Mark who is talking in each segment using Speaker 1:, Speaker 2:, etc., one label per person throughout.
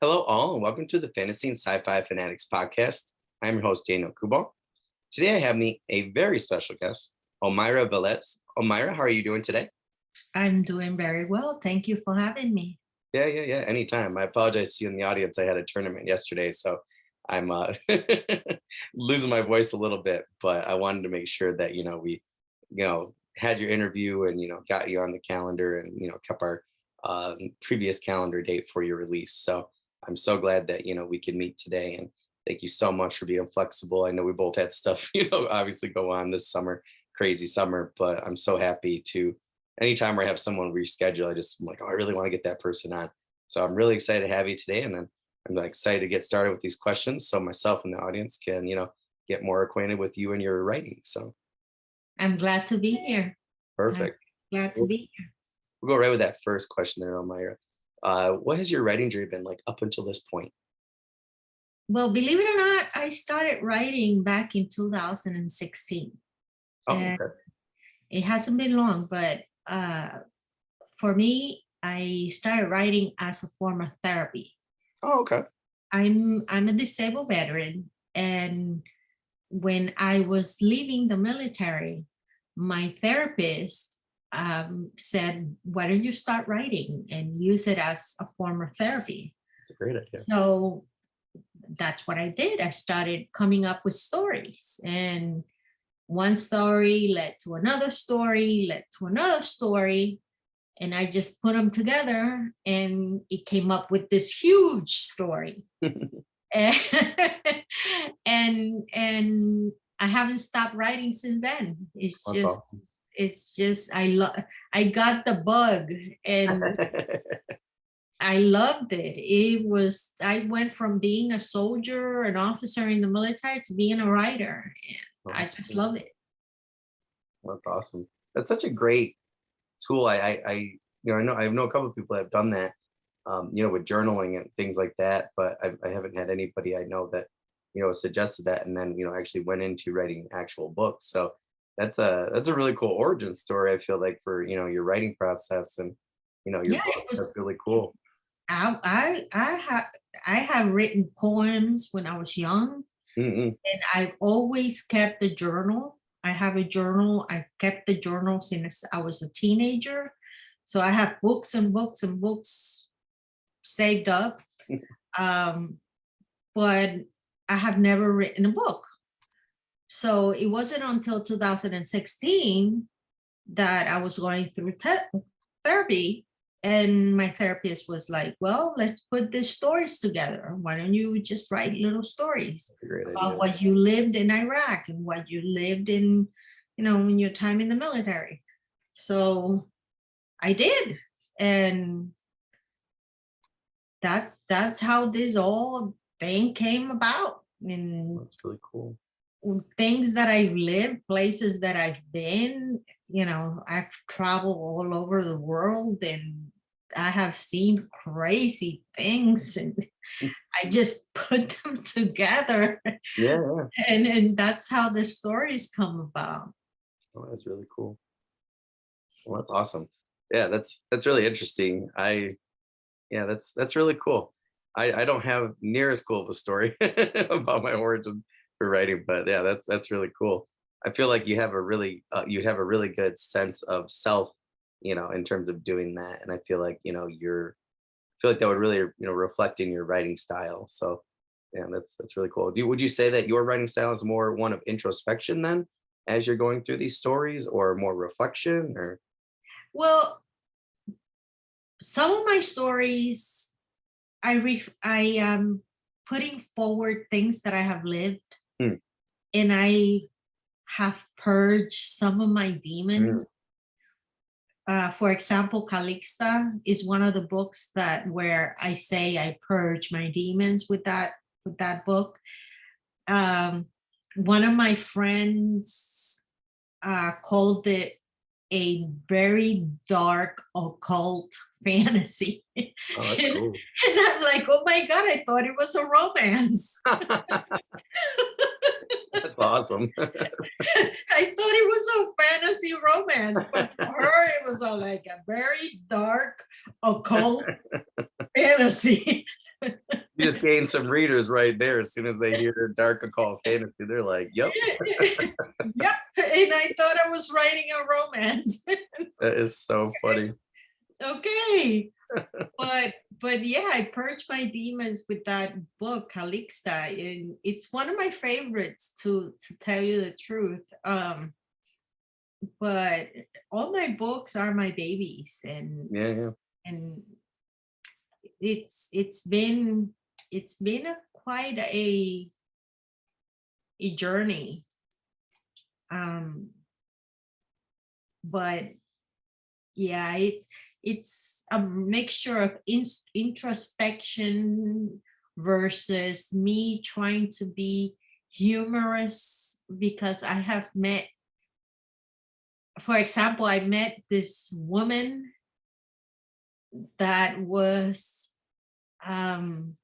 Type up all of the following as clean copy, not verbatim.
Speaker 1: Hello, all, and welcome to the Fantasy and Sci-Fi Fanatics podcast. I'm your host, Daniel Coolbaugh. Today, I have me a very special guest, Omira Velez. Omira, how are you doing today?
Speaker 2: I'm doing very well. Thank you for having me.
Speaker 1: Yeah. Anytime. I apologize to you in the audience. I had a tournament yesterday, so I'm losing my voice a little bit, but I wanted to make sure that we had your interview and got you on the calendar and kept our previous calendar date for your release. So I'm so glad that we can meet today, and thank you so much for being flexible. I know we both had stuff obviously go on this summer, crazy summer, but I'm so happy to anytime I have someone reschedule, I'm like, oh, I really want to get that person on. So I'm really excited to have you today, and then I'm excited to get started with these questions so myself and the audience can get more acquainted with you and your writing. So
Speaker 2: I'm glad to be here.
Speaker 1: perfect.
Speaker 2: I'm glad to be here.
Speaker 1: We'll go right with that first question there, Elmira. What has your writing journey been like up until this point?
Speaker 2: Well, believe it or not, I started writing back in 2016.
Speaker 1: Oh,
Speaker 2: And
Speaker 1: okay.
Speaker 2: it hasn't been long, but for me, I started writing as a form of therapy.
Speaker 1: Oh, okay.
Speaker 2: I'm a disabled veteran, and when I was leaving the military, my therapist said, "Why don't you start writing and use it as a form of therapy?"
Speaker 1: It's a great idea.
Speaker 2: So that's what I did. I started coming up with stories, and one story led to another story, led to another story, and I just put them together, and it came up with this huge story. and I haven't stopped writing since then.
Speaker 1: That's awesome.
Speaker 2: It's just I got the bug, and I loved it. I went from being a soldier, an officer in the military, to being a writer. And I just love it.
Speaker 1: That's awesome. That's such a great tool. I know a couple of people that have done that, with journaling and things like that, but I haven't had anybody I know that, suggested that and then, actually went into writing actual books. So that's a really cool origin story, I feel like, for, your writing process and, your
Speaker 2: Yeah,
Speaker 1: book. That's really cool.
Speaker 2: I have written poems when I was young,
Speaker 1: Mm-hmm.
Speaker 2: and I've always kept a journal. I have a journal. I kept the journal since I was a teenager. So I have books and books and books saved up. Um, but I have never written a book. So it wasn't until 2016 that I was going through therapy. And my therapist was like, well, let's put these stories together. Why don't you just write little stories about what you lived in Iraq and what you lived in, in your time in the military? So I did. And that's how this whole thing came about. And
Speaker 1: that's really cool.
Speaker 2: Things that I've lived, places that I've been, I've traveled all over the world, and I have seen crazy things, and I just put them together.
Speaker 1: Yeah.
Speaker 2: And that's how the stories come about.
Speaker 1: Oh, that's really cool. Well, that's awesome. Yeah, that's really interesting. That's really cool. I don't have near as cool of a story about my origin for writing, but yeah, that's really cool. I feel like you have a really good sense of self, in terms of doing that, and I feel like I feel like that would really reflect in your writing style. So yeah, that's really cool. Would you say that your writing style is more one of introspection then, as you're going through these stories, or more reflection, or?
Speaker 2: Well, some of my stories, I am putting forward things that I have lived, and I have purged some of my demons. For example, Calixta is one of the books where I say I purge my demons with that book. One of my friends called it a very dark occult fantasy.
Speaker 1: Oh, that's cool.
Speaker 2: And I'm like, oh my God, I thought it was a romance.
Speaker 1: That's awesome.
Speaker 2: I thought it was a fantasy romance, but for her, it was like a very dark occult fantasy.
Speaker 1: You just gain some readers right there. As soon as they hear dark occult fantasy, they're like, "Yep,
Speaker 2: Yep. And I thought I was writing a romance.
Speaker 1: that is so funny."
Speaker 2: Okay. But yeah, I purged my demons with that book, Calixta, and it's one of my favorites to tell you the truth. But all my books are my babies,
Speaker 1: Yeah, yeah.
Speaker 2: and it's been a quite a journey. Um, but yeah, it's a mixture of introspection versus me trying to be humorous, because I have met, for example, I met this woman that was um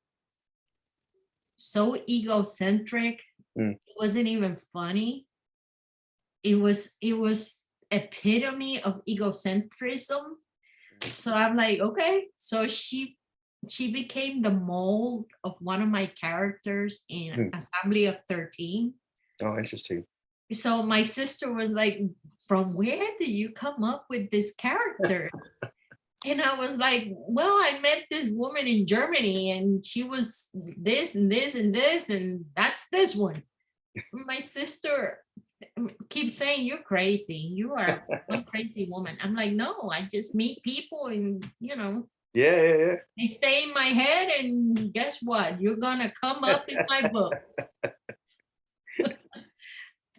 Speaker 2: so egocentric,
Speaker 1: Mm.
Speaker 2: it wasn't even funny. It was epitome of egocentrism. So I'm like, okay, so she became the mold of one of my characters in
Speaker 1: Mm.
Speaker 2: Assembly of 13.
Speaker 1: Oh, interesting.
Speaker 2: So my sister was like, from where did you come up with this character? And I was like, well, I met this woman in Germany and she was this and this and this, and that's this one. My sister keeps saying, you're crazy. You are one crazy woman. I'm like, no, I just meet people and,
Speaker 1: Yeah, yeah,
Speaker 2: they stay in my head. And guess what? You're going to come up in my book.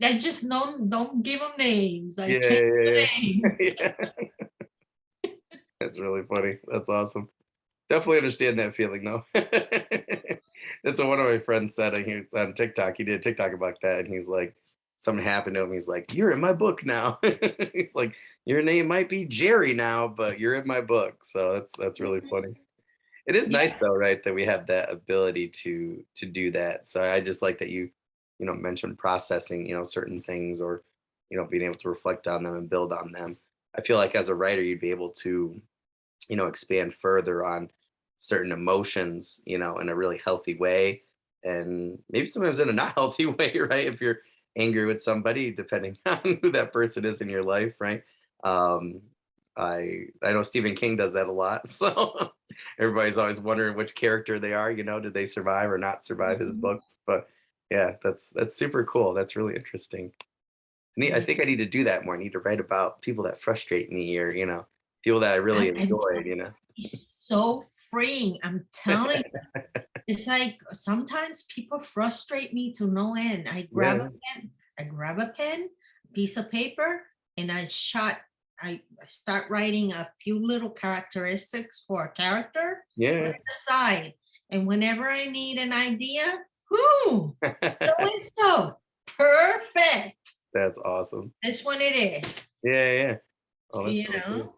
Speaker 2: I just don't give them names. I
Speaker 1: yeah,
Speaker 2: change the
Speaker 1: yeah,
Speaker 2: name.
Speaker 1: yeah, yeah. That's really funny. That's awesome. Definitely understand that feeling though. That's what one of my friends said. And he was on TikTok. He did a TikTok about that, and he's like, something happened to him. He's like, "You're in my book now." He's like, "Your name might be Jerry now, but you're in my book." So that's really funny. It is nice
Speaker 2: Yeah.
Speaker 1: though, right, that we have that ability to do that. So I just like that you mentioned processing, certain things, or being able to reflect on them and build on them. I feel like as a writer, you'd be able to expand further on certain emotions, in a really healthy way. And maybe sometimes in a not healthy way, right? If you're angry with somebody, depending on who that person is in your life, right? Um, I know Stephen King does that a lot. So everybody's always wondering which character they are, did they survive or not survive his
Speaker 2: Mhm.
Speaker 1: books? But yeah, that's super cool. That's really interesting. I
Speaker 2: Yeah.
Speaker 1: think I need to do that more. I need to write about people that frustrate me, or people that I really
Speaker 2: And
Speaker 1: enjoy.
Speaker 2: it's so freeing. I'm telling you. It's like sometimes people frustrate me to no end.
Speaker 1: Yeah,
Speaker 2: I grab a pen, piece of paper, and I start writing a few little characteristics for a character, put
Speaker 1: yeah.
Speaker 2: it aside. And whenever I need an idea, whoo, so and so, perfect.
Speaker 1: That's awesome.
Speaker 2: This one it is,
Speaker 1: Yeah, yeah. Oh, that's
Speaker 2: you
Speaker 1: really cool.
Speaker 2: know?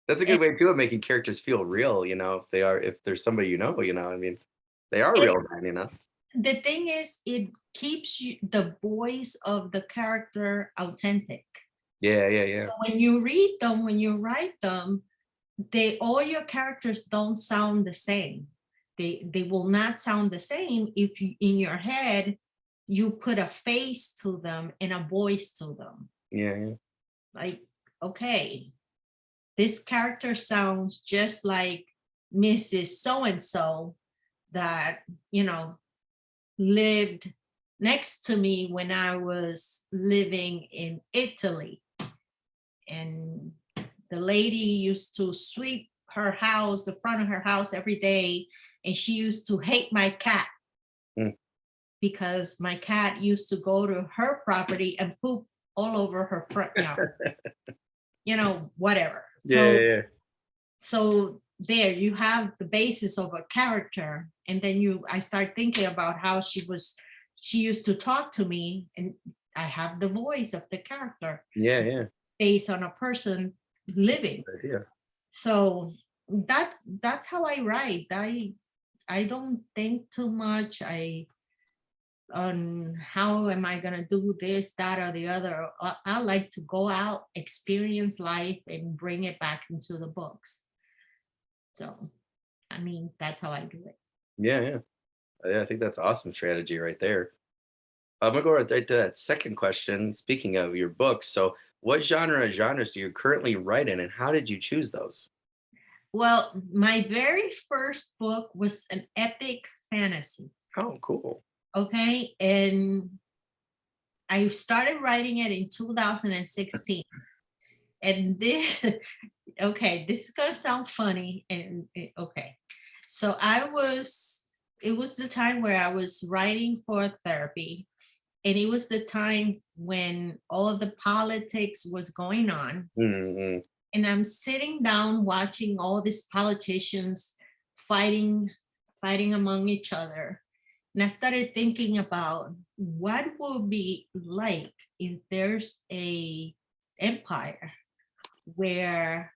Speaker 1: That's a
Speaker 2: And,
Speaker 1: good way too of making characters feel real, if there's somebody I mean, they are
Speaker 2: and
Speaker 1: real then.
Speaker 2: the thing is, it keeps the voice of the character authentic.
Speaker 1: Yeah, yeah, yeah.
Speaker 2: When you read them, when you write them, all your characters don't sound the same. They will not sound the same if you, in your head, you put a face to them and a voice to them.
Speaker 1: Yeah, yeah.
Speaker 2: Like, okay, this character sounds just like Mrs. So and so that, lived next to me when I was living in Italy. And the lady used to sweep her house, the front of her house every day. And she used to hate my cat
Speaker 1: Mm.
Speaker 2: because my cat used to go to her property and poop all over her front yard, whatever.
Speaker 1: Yeah, yeah, yeah.
Speaker 2: So there you have the basis of a character. And then I start thinking about how she used to talk to me, and I have the voice of the character
Speaker 1: Yeah, yeah.
Speaker 2: based on a person living.
Speaker 1: Good idea.
Speaker 2: So that's how I write. I don't think too much on how am I gonna do this, that, or the other. I like to go out, experience life, and bring it back into the books. So I mean, that's how I do it.
Speaker 1: Yeah, yeah. Yeah, I think that's awesome strategy right there. I'm gonna go right to that second question. Speaking of your books, so what genres do you currently write in, and how did you choose those?
Speaker 2: Well, my very first book was an epic fantasy.
Speaker 1: Oh, cool.
Speaker 2: Okay. And I started writing it in 2016. And this, okay, this is going to sound funny. Okay. So it was the time where I was writing for therapy. And it was the time when all of the politics was going on,
Speaker 1: Mm-hmm.
Speaker 2: and I'm sitting down watching all these politicians fighting, fighting among each other. And I started thinking about what would be like if there's a empire where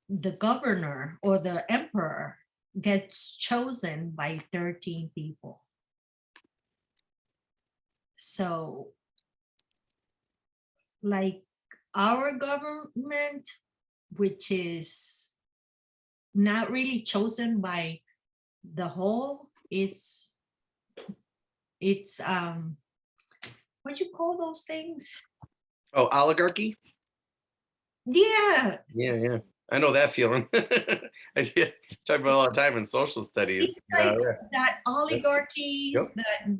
Speaker 2: the governor or the emperor gets chosen by 13 people. So, like our government, which is not really chosen by the whole, it's what you call those things?
Speaker 1: Oh, oligarchy?
Speaker 2: Yeah,
Speaker 1: Yeah, yeah. I know that feeling. I talk about all the time in social
Speaker 2: it's
Speaker 1: studies.
Speaker 2: like
Speaker 1: Yeah,
Speaker 2: that
Speaker 1: yeah.
Speaker 2: oligarchies
Speaker 1: Yep.
Speaker 2: that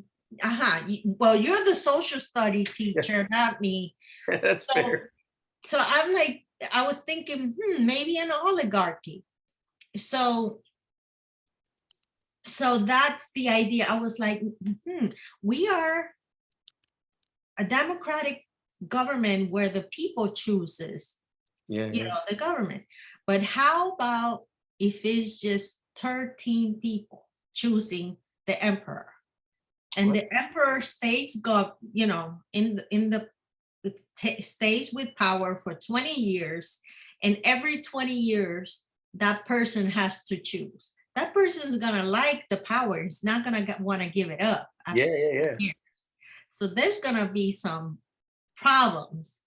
Speaker 2: well, you're the social study
Speaker 1: Yeah,
Speaker 2: teacher, not me.
Speaker 1: that's
Speaker 2: So
Speaker 1: fair.
Speaker 2: so I'm like, I was thinking, maybe an oligarchy. So so that's the idea. I was like, we are a democratic government where the people chooses,
Speaker 1: Yeah, yeah.
Speaker 2: the government. But how about if it's just 13 people choosing the emperor, and
Speaker 1: What?
Speaker 2: the emperor stays in the stays with power for 20 years, and every 20 years that person has to choose. That person is going to like the power. It's not going to want to give it up
Speaker 1: Yeah,
Speaker 2: after
Speaker 1: yeah, yeah.
Speaker 2: years. So there's going to be some problems.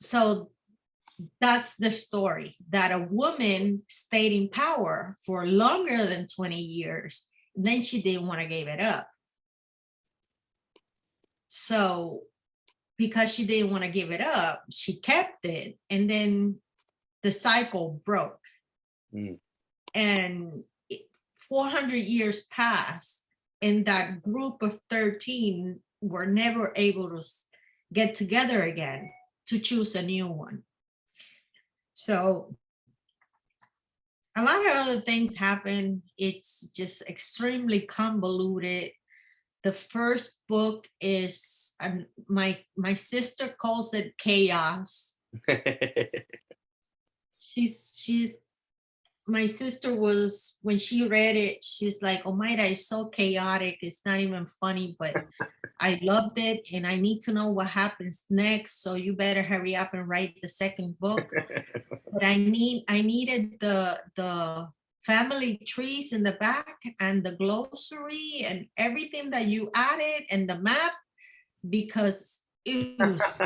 Speaker 2: So that's the story, that a woman stayed in power for longer than 20 years. Then she didn't want to give it up. So because she didn't want to give it up, she kept it. And then the cycle broke.
Speaker 1: Mm.
Speaker 2: And 400 years passed. And that group of 13 were never able to get together again to choose a new one. So a lot of other things happen. It's just extremely convoluted. The first book is, my sister calls it chaos. She's My sister was, when she read it, she's like, "Oh my, it's so chaotic. It's not even funny, but I loved it, and I need to know what happens next. So you better hurry up and write the second book." But I needed the family trees in the back and the glossary and everything that you added and the map, because it was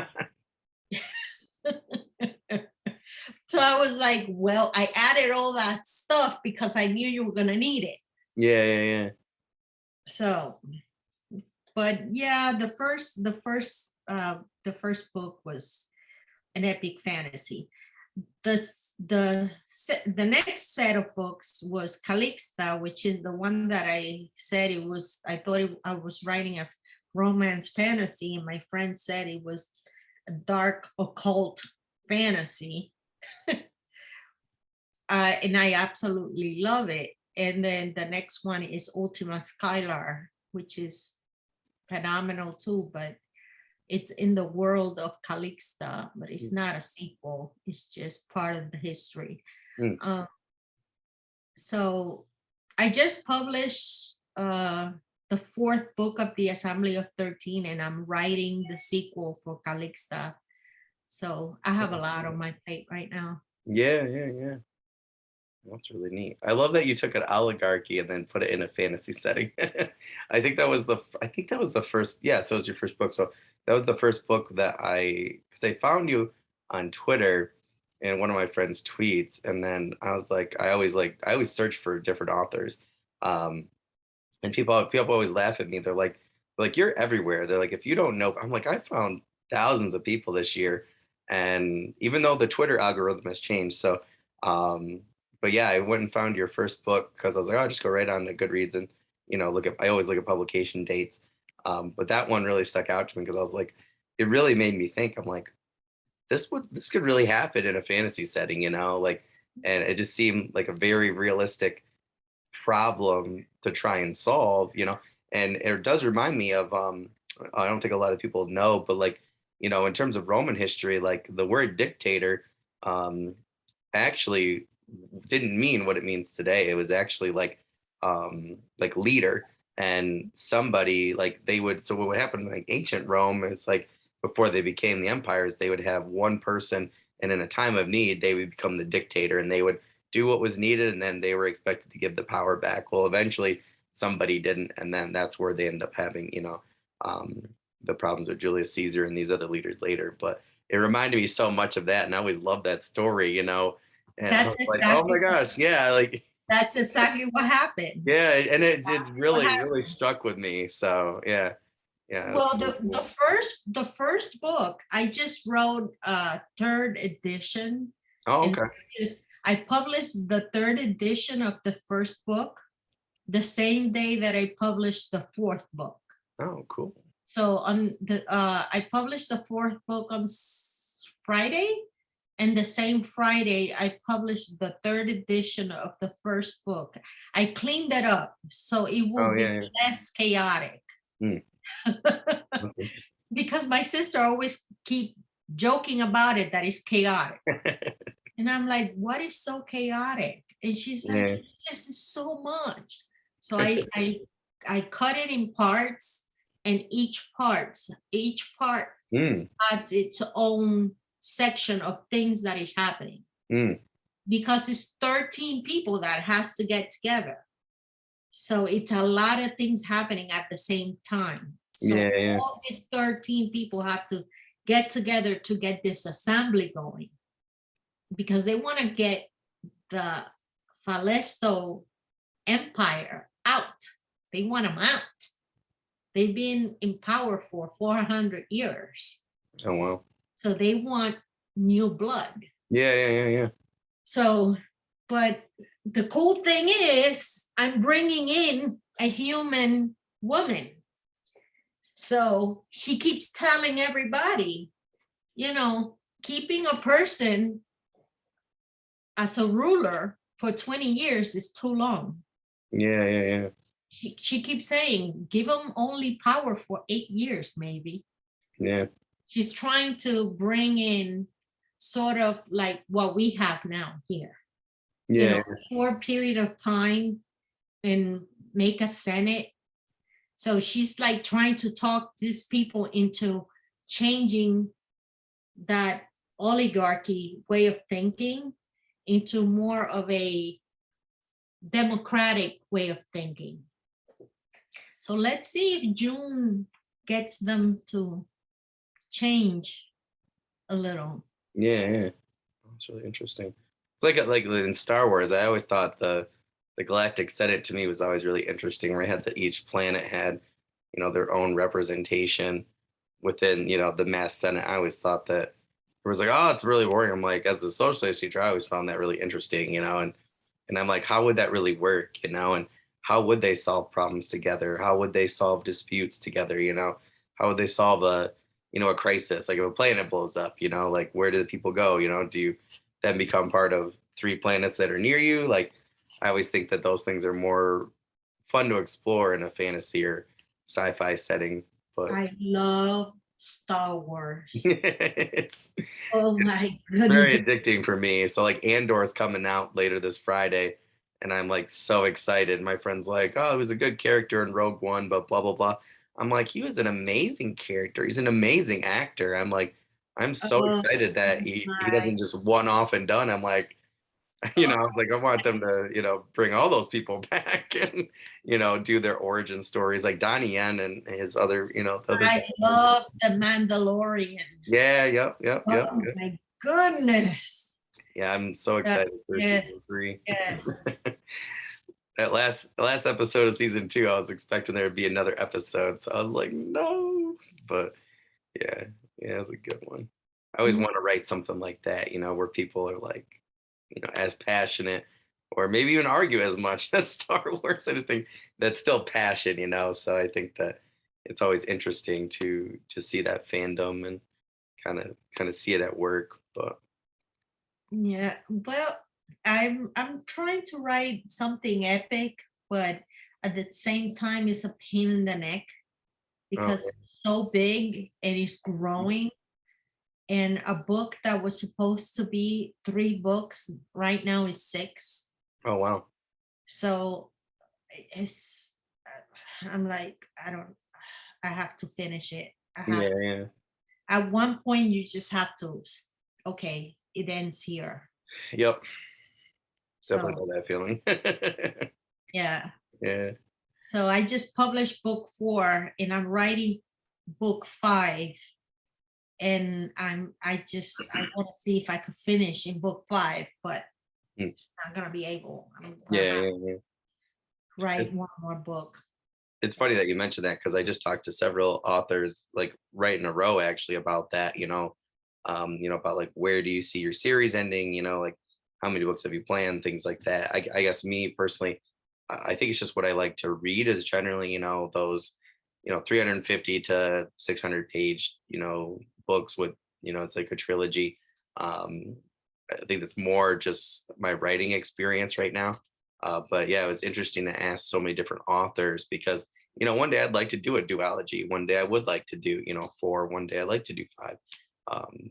Speaker 2: so I was like, well, I added all that stuff because I knew you were gonna need it.
Speaker 1: Yeah, yeah, yeah.
Speaker 2: So, but yeah, the first book was an epic fantasy. The next set of books was Calixta, which is the one that I said it was. I thought I was writing a romance fantasy, and my friend said it was a dark occult fantasy. And I absolutely love it. And then the next one is Ultima Skylar, which is phenomenal too, but it's in the world of Calixta, but it's not a sequel. It's just part of the history.
Speaker 1: Mm.
Speaker 2: Um, so I just published the fourth book of the Assembly of 13, and I'm writing the sequel for Calixta. So I have a lot on my plate right now.
Speaker 1: Yeah, yeah, yeah. That's really neat. I love that you took an oligarchy and then put it in a fantasy setting. I think that was the first, yeah, so it was your first book. So that was the first book that because I found you on Twitter in one of my friends' tweets. And then I was like, I always search for different authors. Um, And people always laugh at me. They're like, you're everywhere. They're like, if you don't know, I'm like, I found thousands of people this year. And even though the Twitter algorithm has changed, so but yeah, I went and found your first book because I was like, oh, I'll just go right on to Goodreads and I always look at publication dates. But that one really stuck out to me because I was like, it really made me think. I'm like, this could really happen in a fantasy setting, like, and it just seemed like a very realistic problem to try and solve, and it does remind me of I don't think a lot of people know, but like, in terms of Roman history, like the word dictator um actually didn't mean what it means today. It was actually like leader, and somebody like they would so what would happen in like ancient Rome is like before they became the empires, they would have one person, and in a time of need they would become the dictator, and they would do what was needed, and then they were expected to give the power back. Well, eventually somebody didn't, and then that's where they end up having um the problems with Julius Caesar and these other leaders later. But it reminded me so much of that, and I always loved that story, and I
Speaker 2: That's
Speaker 1: was like, oh my
Speaker 2: exactly
Speaker 1: gosh, yeah, like,
Speaker 2: that's exactly what happened.
Speaker 1: yeah, and it
Speaker 2: What
Speaker 1: really,
Speaker 2: happened?
Speaker 1: really struck with me. So yeah, yeah,
Speaker 2: Well,
Speaker 1: it's really cool.
Speaker 2: the first book I just wrote third edition,
Speaker 1: Oh,
Speaker 2: and
Speaker 1: okay.
Speaker 2: I published the third edition of the first book the same day that I published the fourth book.
Speaker 1: Oh, cool.
Speaker 2: So on the I published the fourth book on Friday, and the same Friday I published the third edition of the first book. I cleaned it up so it will
Speaker 1: Oh,
Speaker 2: be
Speaker 1: yeah,
Speaker 2: less chaotic.
Speaker 1: yeah. That's interesting.
Speaker 2: Because my sister always keep joking about it that it's chaotic. And I'm like, what is so chaotic? And she's like,
Speaker 1: Yeah.
Speaker 2: it's just so much. So I cut it in parts, and each part
Speaker 1: Mm,
Speaker 2: adds its own section of things that is happening,
Speaker 1: mm.
Speaker 2: because it's 13 people that has to get together. So it's a lot of things happening at the same time.
Speaker 1: Yeah,
Speaker 2: So
Speaker 1: yeah.
Speaker 2: all these 13 people have to get together to get this assembly going, because they want to get the Falesto Empire out. They want them out. They've been in power for 400 years.
Speaker 1: Oh, wow.
Speaker 2: So they want new blood.
Speaker 1: Yeah, yeah, yeah, yeah.
Speaker 2: So, but the cool thing is, I'm bringing in a human woman. So she keeps telling everybody, keeping a person as a ruler for 20 years is too long.
Speaker 1: Yeah, yeah, yeah.
Speaker 2: She keeps saying, give them only power for 8 years, maybe.
Speaker 1: Yeah.
Speaker 2: She's trying to bring in sort of like what we have now here,
Speaker 1: Yeah.
Speaker 2: short period of time, and make a Senate. So she's like trying to talk these people into changing that oligarchy way of thinking into more of a democratic way of thinking. So let's see if June gets them to change a little.
Speaker 1: Yeah, yeah. That's really interesting. It's like in Star Wars, I always thought the Galactic Senate to me was always really interesting, where I had that each planet had, their own representation within, the mass Senate. I always thought that it was like, oh, it's really boring. I'm like, as a socialist teacher, I always found that really interesting, and I'm like, how would that really work, and how would they solve problems together? How would they solve disputes together? How would they solve a crisis? Like if a planet blows up, like where do the people go? Do you then become part of three planets that are near you? Like I always think that those things are more fun to explore in a fantasy or sci-fi setting. But
Speaker 2: I love Star Wars.
Speaker 1: it's
Speaker 2: Oh
Speaker 1: it's
Speaker 2: my
Speaker 1: very
Speaker 2: goodness.
Speaker 1: addicting for me. So like Andor's coming out later this Friday, and I'm like so excited. My friend's like, "Oh, he was a good character in Rogue One, but blah blah blah." I'm like, "He was an amazing character. He's an amazing actor." I'm like, I'm so
Speaker 2: Oh
Speaker 1: excited that he
Speaker 2: my
Speaker 1: doesn't just one off and done. I'm like, I was like, I want them to, bring all those people back and, do their origin stories like Donnie Yen and his other, the other
Speaker 2: I
Speaker 1: characters.
Speaker 2: love the Mandalorian.
Speaker 1: Yeah, yep, yep, yep,
Speaker 2: Oh
Speaker 1: yep.
Speaker 2: my goodness.
Speaker 1: Yeah, I'm so
Speaker 2: That-
Speaker 1: excited for
Speaker 2: yes,
Speaker 1: season 3.
Speaker 2: yes.
Speaker 1: the last episode of season 2, I was expecting there to be another episode, so I was like, no. But yeah, yeah, it was a good one. I always
Speaker 2: Mhm.
Speaker 1: want to write something like that, where people are like, as passionate or maybe even argue as much as Star Wars. I just think that's still passion. So I think that it's always interesting to see that fandom and kind of see it at work. But
Speaker 2: Yeah, well, I'm trying to write something epic, but at the same time, it's a pain in the neck
Speaker 1: oh
Speaker 2: because it's so big and it's
Speaker 1: yeah.
Speaker 2: growing. And a book that was supposed to be 3 books right now is 6.
Speaker 1: Oh wow.
Speaker 2: So it's I'm like, I have to finish it. I have
Speaker 1: Yeah,
Speaker 2: to.
Speaker 1: yeah.
Speaker 2: At one point you just have to okay, it ends here.
Speaker 1: Yep. Definitely
Speaker 2: So
Speaker 1: know that feeling.
Speaker 2: yeah.
Speaker 1: Yeah.
Speaker 2: So I just published book 4 and I'm writing book 5, and I want to see if I could finish in book 5, but
Speaker 1: Mm.
Speaker 2: it's not gonna be able. I'm gonna
Speaker 1: Yeah,
Speaker 2: have
Speaker 1: yeah,
Speaker 2: to
Speaker 1: yeah.
Speaker 2: write one more book.
Speaker 1: It's funny that you mentioned that because I just talked to several authors like right in a row actually about that, about like where do you see your series ending, like how many books have you planned, things like that. I guess me personally, I think it's just what I like to read is generally, those, 350 to 600 page, books with, it's like a trilogy. Um, I think that's more just my writing experience right now. But yeah, it was interesting to ask so many different authors because one day I'd like to do a duology. One day I would like to do, 4. One day I'd like to do 5.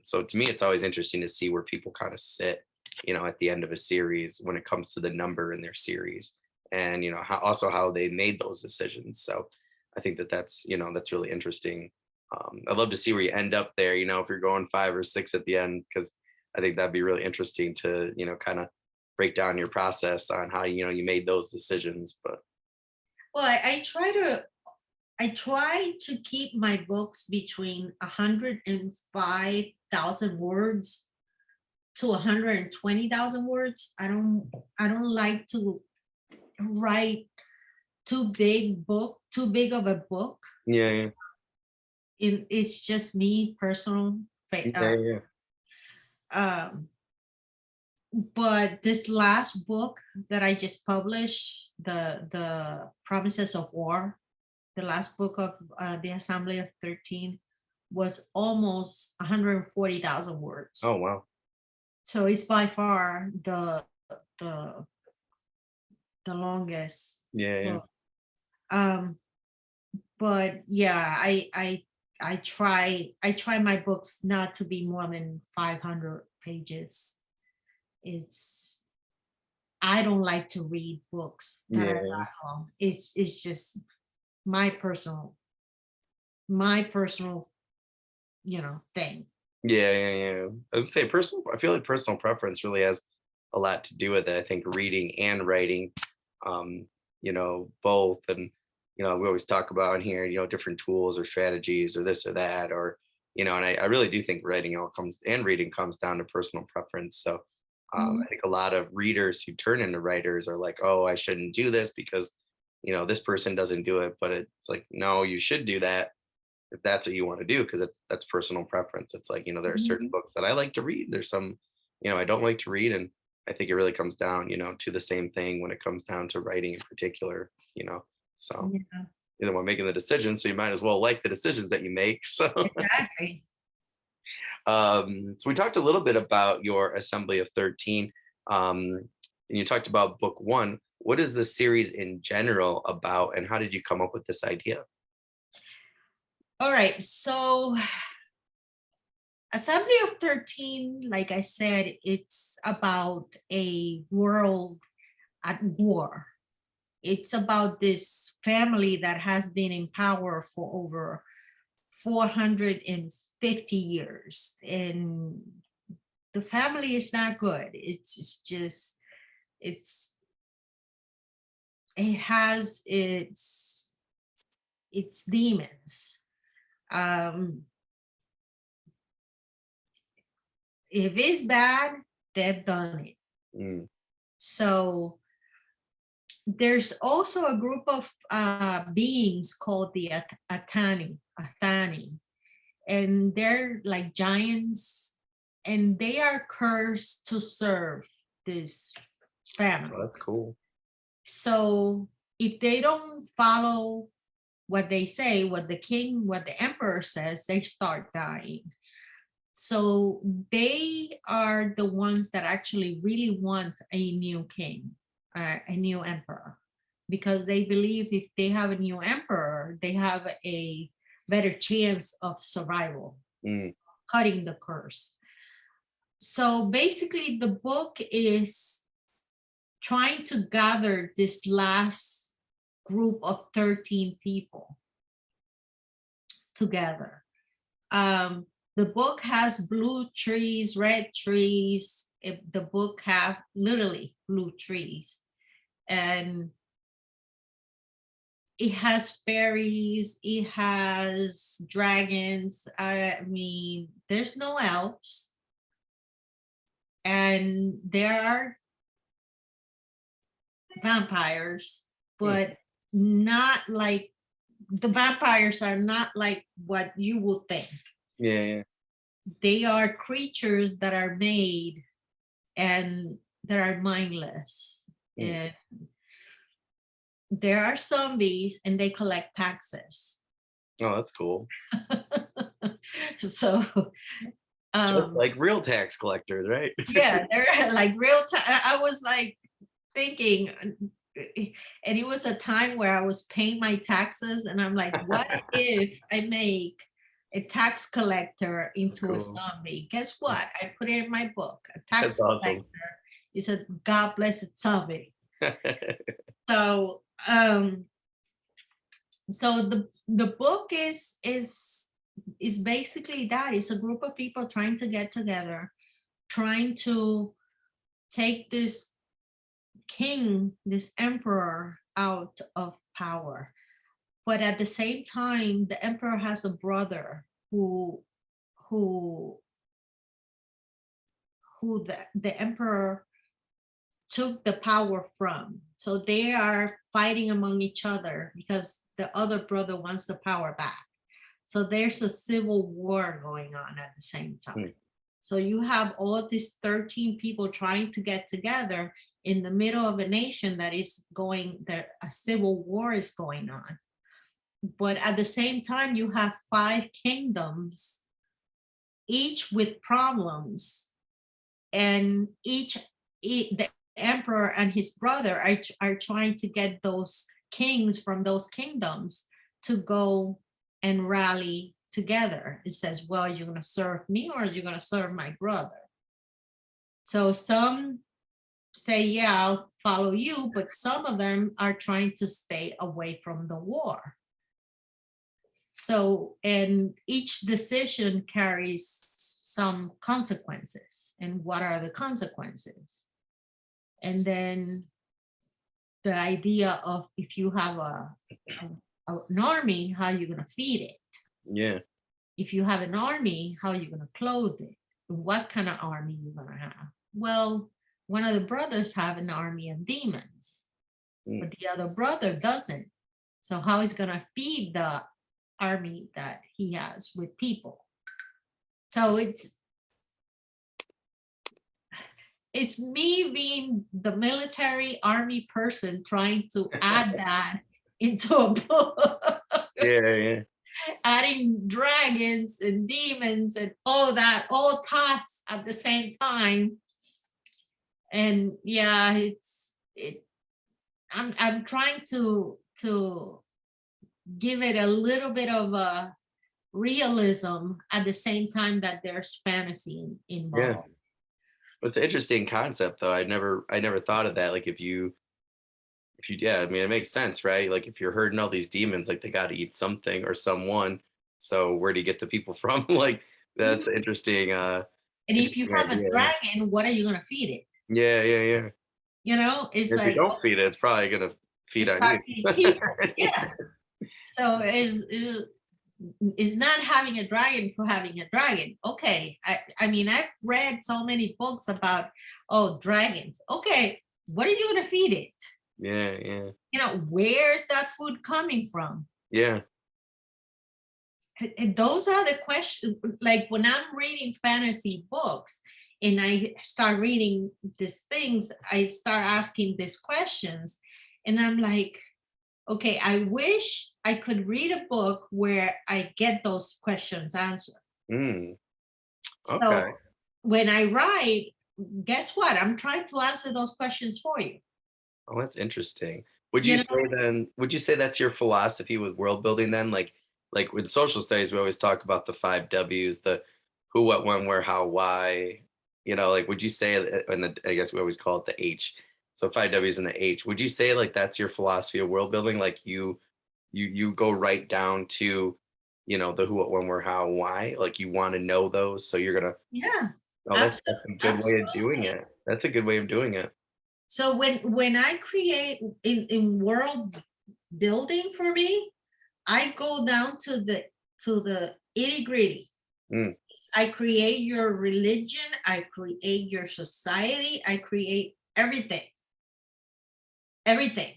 Speaker 1: So to me, it's always interesting to see where people kind of sit, at the end of a series when it comes to the number in their series, and how they made those decisions. So I think that's really interesting. I'd love to see where you end up there. If you're going 5 or 6 at the end, because I think that'd be really interesting to kind of break down your process on how you made those decisions. But
Speaker 2: Well, I try to keep my books between 105,000 words to 120,000 words. I don't like to write too big of a book.
Speaker 1: yeah, yeah,
Speaker 2: It's just me personal.
Speaker 1: yeah, yeah.
Speaker 2: Um, but this last book that I just published, the Promises of War, the last book of the Assembly of 13, was almost 140,000 words.
Speaker 1: Oh wow.
Speaker 2: So it's by far the the longest
Speaker 1: Yeah, yeah,
Speaker 2: book. Um, but yeah, I try my books not to be more than 500 pages. It's I don't like to read books that are
Speaker 1: yeah.
Speaker 2: that long. It's just my personal my personal thing.
Speaker 1: Yeah, yeah, yeah. I was gonna say personal. I feel like personal preference really has a lot to do with it. I think reading and writing, both, and we always talk about in here, different tools or strategies or this or that, or and I really do think writing all comes and reading comes down to personal preference. So
Speaker 2: Mhm.
Speaker 1: I think a lot of readers who turn into writers are like, oh, I shouldn't do this because this person doesn't do it, but it's like, no, you should do that if that's what you want to do because that's personal preference. It's like there are certain
Speaker 2: Mhm.
Speaker 1: books that I like to read, there's some I don't like to read, and I think it really comes down to the same thing when it comes down to writing in particular. So
Speaker 2: Yeah,
Speaker 1: when making the decision, so you might as well like the decisions that you make. So
Speaker 2: exactly.
Speaker 1: so we talked a little bit about your Assembly of 13, and you talked about book 1. What is the series in general about, and how did you come up with this idea?
Speaker 2: All right. So Assembly of 13, like I said, it's about a world at war. It's about this family that has been in power for over 450 years. And the family is not good. It's it has its demons. Um, if it's bad, they've done it.
Speaker 1: Mm,
Speaker 2: So there's also a group of beings called the Athani, and they're like giants, and they are cursed to serve this family.
Speaker 1: Oh, that's cool.
Speaker 2: So if they don't follow what they say, what the emperor says, they start dying. So they are the ones that actually really want a new king, a new emperor, because they believe if they have a new emperor, they have a better chance of survival,
Speaker 1: Mm.
Speaker 2: cutting the curse. So basically, the book is trying to gather this last group of 13 people together. The book has blue trees, red trees. The book have literally blue trees, and it has fairies, it has dragons. I mean, there's no elves, and there are vampires, but not like the vampires are not like what you would think.
Speaker 1: Yeah, yeah.
Speaker 2: They are creatures that are made and that are mindless.
Speaker 1: Mm.
Speaker 2: And there are zombies and they collect taxes.
Speaker 1: Oh, that's cool.
Speaker 2: So
Speaker 1: Just like real tax collectors, right?
Speaker 2: yeah, they're like real time. I was like thinking, and it was a time where I was paying my taxes, and I'm like, what if I make a tax collector into a
Speaker 1: Cool.
Speaker 2: zombie? Guess what? I put it in my book. A tax
Speaker 1: That's awesome.
Speaker 2: collector is a God blessed zombie. So so the book is basically that. It's a group of people trying to get together, trying to take this king, this emperor out of power. But at the same time, the emperor has a brother who who the emperor took the power from. So they are fighting among each other because the other brother wants the power back. So there's a civil war going on at the same time. So you have all these 13 people trying to get together in the middle of a nation that is going there, a civil war is going on. But at the same time, you have 5 kingdoms, each with problems, and the emperor and his brother are trying to get those kings from those kingdoms to go and rally together. It says, well, you're going to serve me or you're going to serve my brother. So some say, yeah, I'll follow you, but some of them are trying to stay away from the war. So, and each decision carries some consequences. And what are the consequences? And then the idea of if you have an army, how are you going to feed it?
Speaker 1: Yeah.
Speaker 2: If you have an army, how are you going to clothe it? What kind of army you're going to have? Well, one of the brothers have an army of demons, but the other brother doesn't. So how is going to feed the army that he has with people? So it's me being the military army person trying to add that into a book.
Speaker 1: Yeah.
Speaker 2: Adding dragons and demons and all that, all tasks at the same time. And yeah, I'm trying to give it a little bit of a realism at the same time that there's fantasy involved.
Speaker 1: Yeah. It's an interesting concept though. I never thought of that. Like if you yeah, I mean it makes sense, right? Like if you're herding all these demons, like they got to eat something or someone. So where do you get the people from? Like that's interesting.
Speaker 2: And if you have a dragon, what are you gonna feed it?
Speaker 1: Yeah.
Speaker 2: You know, it's
Speaker 1: if
Speaker 2: like,
Speaker 1: you don't feed it, it's probably gonna feed on you.
Speaker 2: People. Yeah. So is not having a dragon for having a dragon. Okay. I mean, I've read so many books about, dragons. Okay, what are you going to feed it?
Speaker 1: Yeah.
Speaker 2: Where's that food coming from?
Speaker 1: Yeah.
Speaker 2: And those are the questions. Like when I'm reading fantasy books and I start reading these things, I start asking these questions. And I'm like, okay, I wish I could read a book where I get those questions answered.
Speaker 1: Mm.
Speaker 2: So
Speaker 1: Okay.
Speaker 2: when I write, guess what? I'm trying to answer those questions for you.
Speaker 1: Oh, that's interesting.
Speaker 2: You know,
Speaker 1: Would you say that's your philosophy with world building then? Like with social studies, we always talk about the 5 W's, the who, what, when, where, how, why. Like would you say and I guess we always call it the H. So 5 W's and the H. Would you say like that's your philosophy of world building? Like you go right down to, the who, what, when, where, how, why. Like you want to know those. So you're gonna
Speaker 2: yeah,
Speaker 1: oh that's a good way of doing
Speaker 2: absolutely.
Speaker 1: it. That's a good way of doing it.
Speaker 2: So when I create in world building for me, I go down to the itty gritty.
Speaker 1: Mm,
Speaker 2: I create your religion, I create your society, I create everything, everything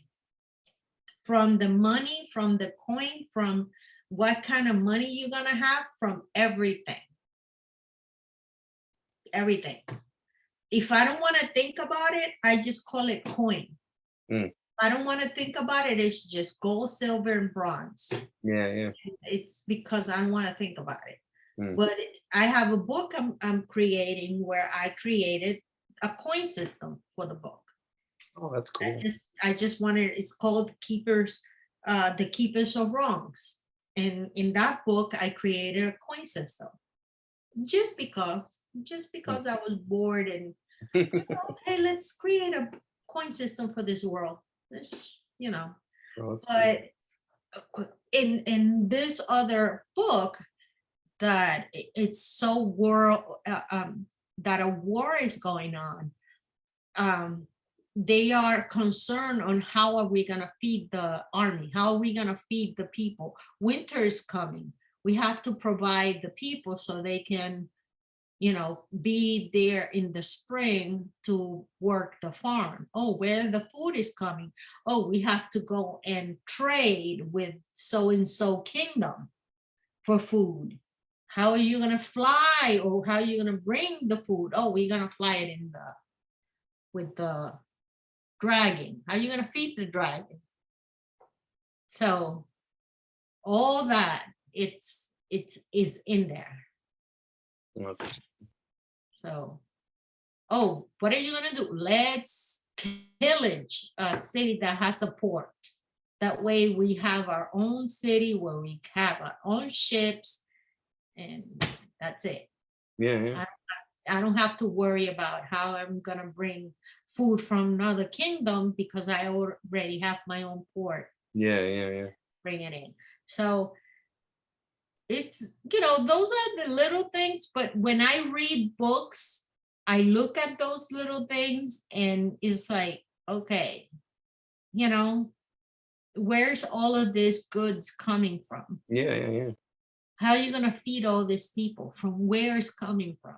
Speaker 2: from the money, from the coin, from what kind of money you're gonna have, from everything, everything. If I don't want to think about it, I just call it coin.
Speaker 1: mm.
Speaker 2: I don't want to think about it. It's just gold, silver, and bronze.
Speaker 1: Yeah.
Speaker 2: It's because I don't want to think about it.
Speaker 1: Mm.
Speaker 2: But I have a book I'm creating where I created a coin system for the book.
Speaker 1: Oh, that's cool.
Speaker 2: I just wanted, it's called the Keepers of Wrongs. And in that book, I created a coin system just because I was bored and okay, let's create a coin system for this world. This, you know,
Speaker 1: Oh, that's cool.
Speaker 2: but in this other book that it's so world that a war is going on. They are concerned on how are we going to feed the army, how are we going to feed the people. Winter is coming, we have to provide the people so they can be there in the spring to work the farm. Oh, where the food is coming. Oh, we have to go and trade with so and so kingdom for food. How are you going to fly, or how are you going to bring the food? Oh, we're going to fly it with the dragon. How are you going to feed the dragon? So all that it's is in there.
Speaker 1: Oh, that's
Speaker 2: So, oh, what are you going to do? Let's pillage a city that has a port. That way we have our own city where we have our own ships, and that's it.
Speaker 1: yeah.
Speaker 2: I don't have to worry about how I'm going to bring food from another kingdom because I already have my own port.
Speaker 1: Yeah.
Speaker 2: Bring it in. So it's, those are the little things. But when I read books, I look at those little things and it's like, okay, where's all of this goods coming from?
Speaker 1: Yeah.
Speaker 2: How are you going to feed all these people? From where it's coming from?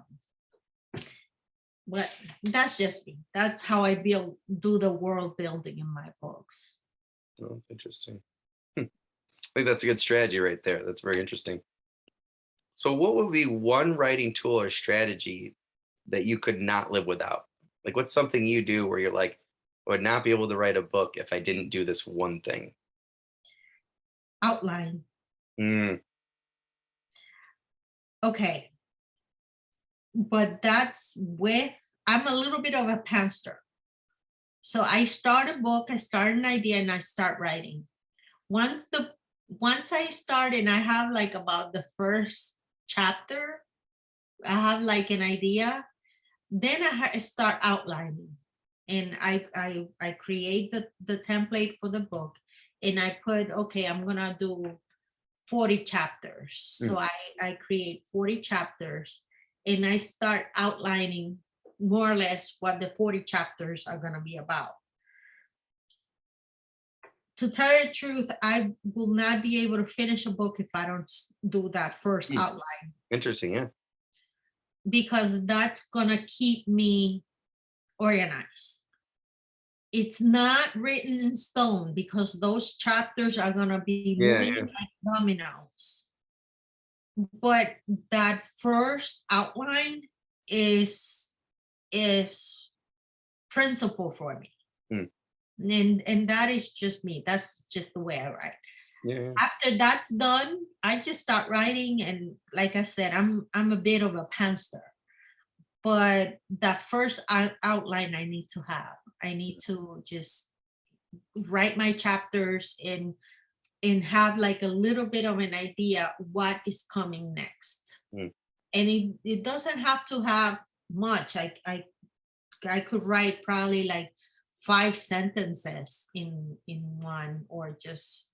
Speaker 2: But that's just me. That's how I do the world building in my books.
Speaker 1: Oh, that's interesting. I think that's a good strategy right there. That's very interesting. So what would be one writing tool or strategy that you could not live without? Like what's something you do where you're like, I would not be able to write a book if I didn't do this one thing?
Speaker 2: Outline.
Speaker 1: Mm,
Speaker 2: Okay. But I'm a little bit of a pantser. So I start a book, I start an idea, and I start writing. Once I start and I have like about the first chapter, I have like an idea, then I start outlining. And I create the template for the book, and I put, okay, I'm gonna do 40 chapters. So
Speaker 1: mm.
Speaker 2: I create 40 chapters and I start outlining more or less what the 40 chapters are going to be about. To tell you the truth, I will not be able to finish a book if I don't do that first
Speaker 1: Mm.
Speaker 2: outline,
Speaker 1: Interesting. Yeah.
Speaker 2: because that's going to keep me organized. it's not written in stone because those chapters are gonna be
Speaker 1: Yeah,
Speaker 2: moving
Speaker 1: yeah,
Speaker 2: like dominoes. But that first outline is is principle for me.
Speaker 1: mm,
Speaker 2: And that is just me. That's just the way I write.
Speaker 1: yeah, yeah,
Speaker 2: After that's done, I just start writing, and like I said, I'm a bit of a pantser. But that first outline I need to have. I need to just write my chapters and have like a little bit of an idea what is coming next.
Speaker 1: mm,
Speaker 2: And it doesn't have to have much. I could write probably like 5 sentences in one, or just,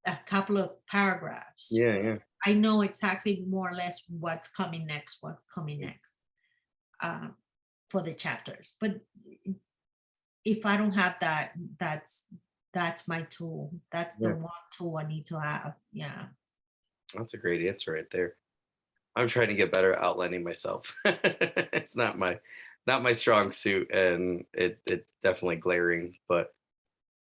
Speaker 2: a couple of paragraphs.
Speaker 1: yeah, yeah,
Speaker 2: I know exactly more or less what's coming next, um, for the chapters. But if I don't have that, that's my tool. That's the
Speaker 1: yeah.
Speaker 2: one tool I need to have. Yeah.
Speaker 1: That's a great answer right there. I'm trying to get better at outlining myself. It's not my strong suit, and it's definitely glaring, but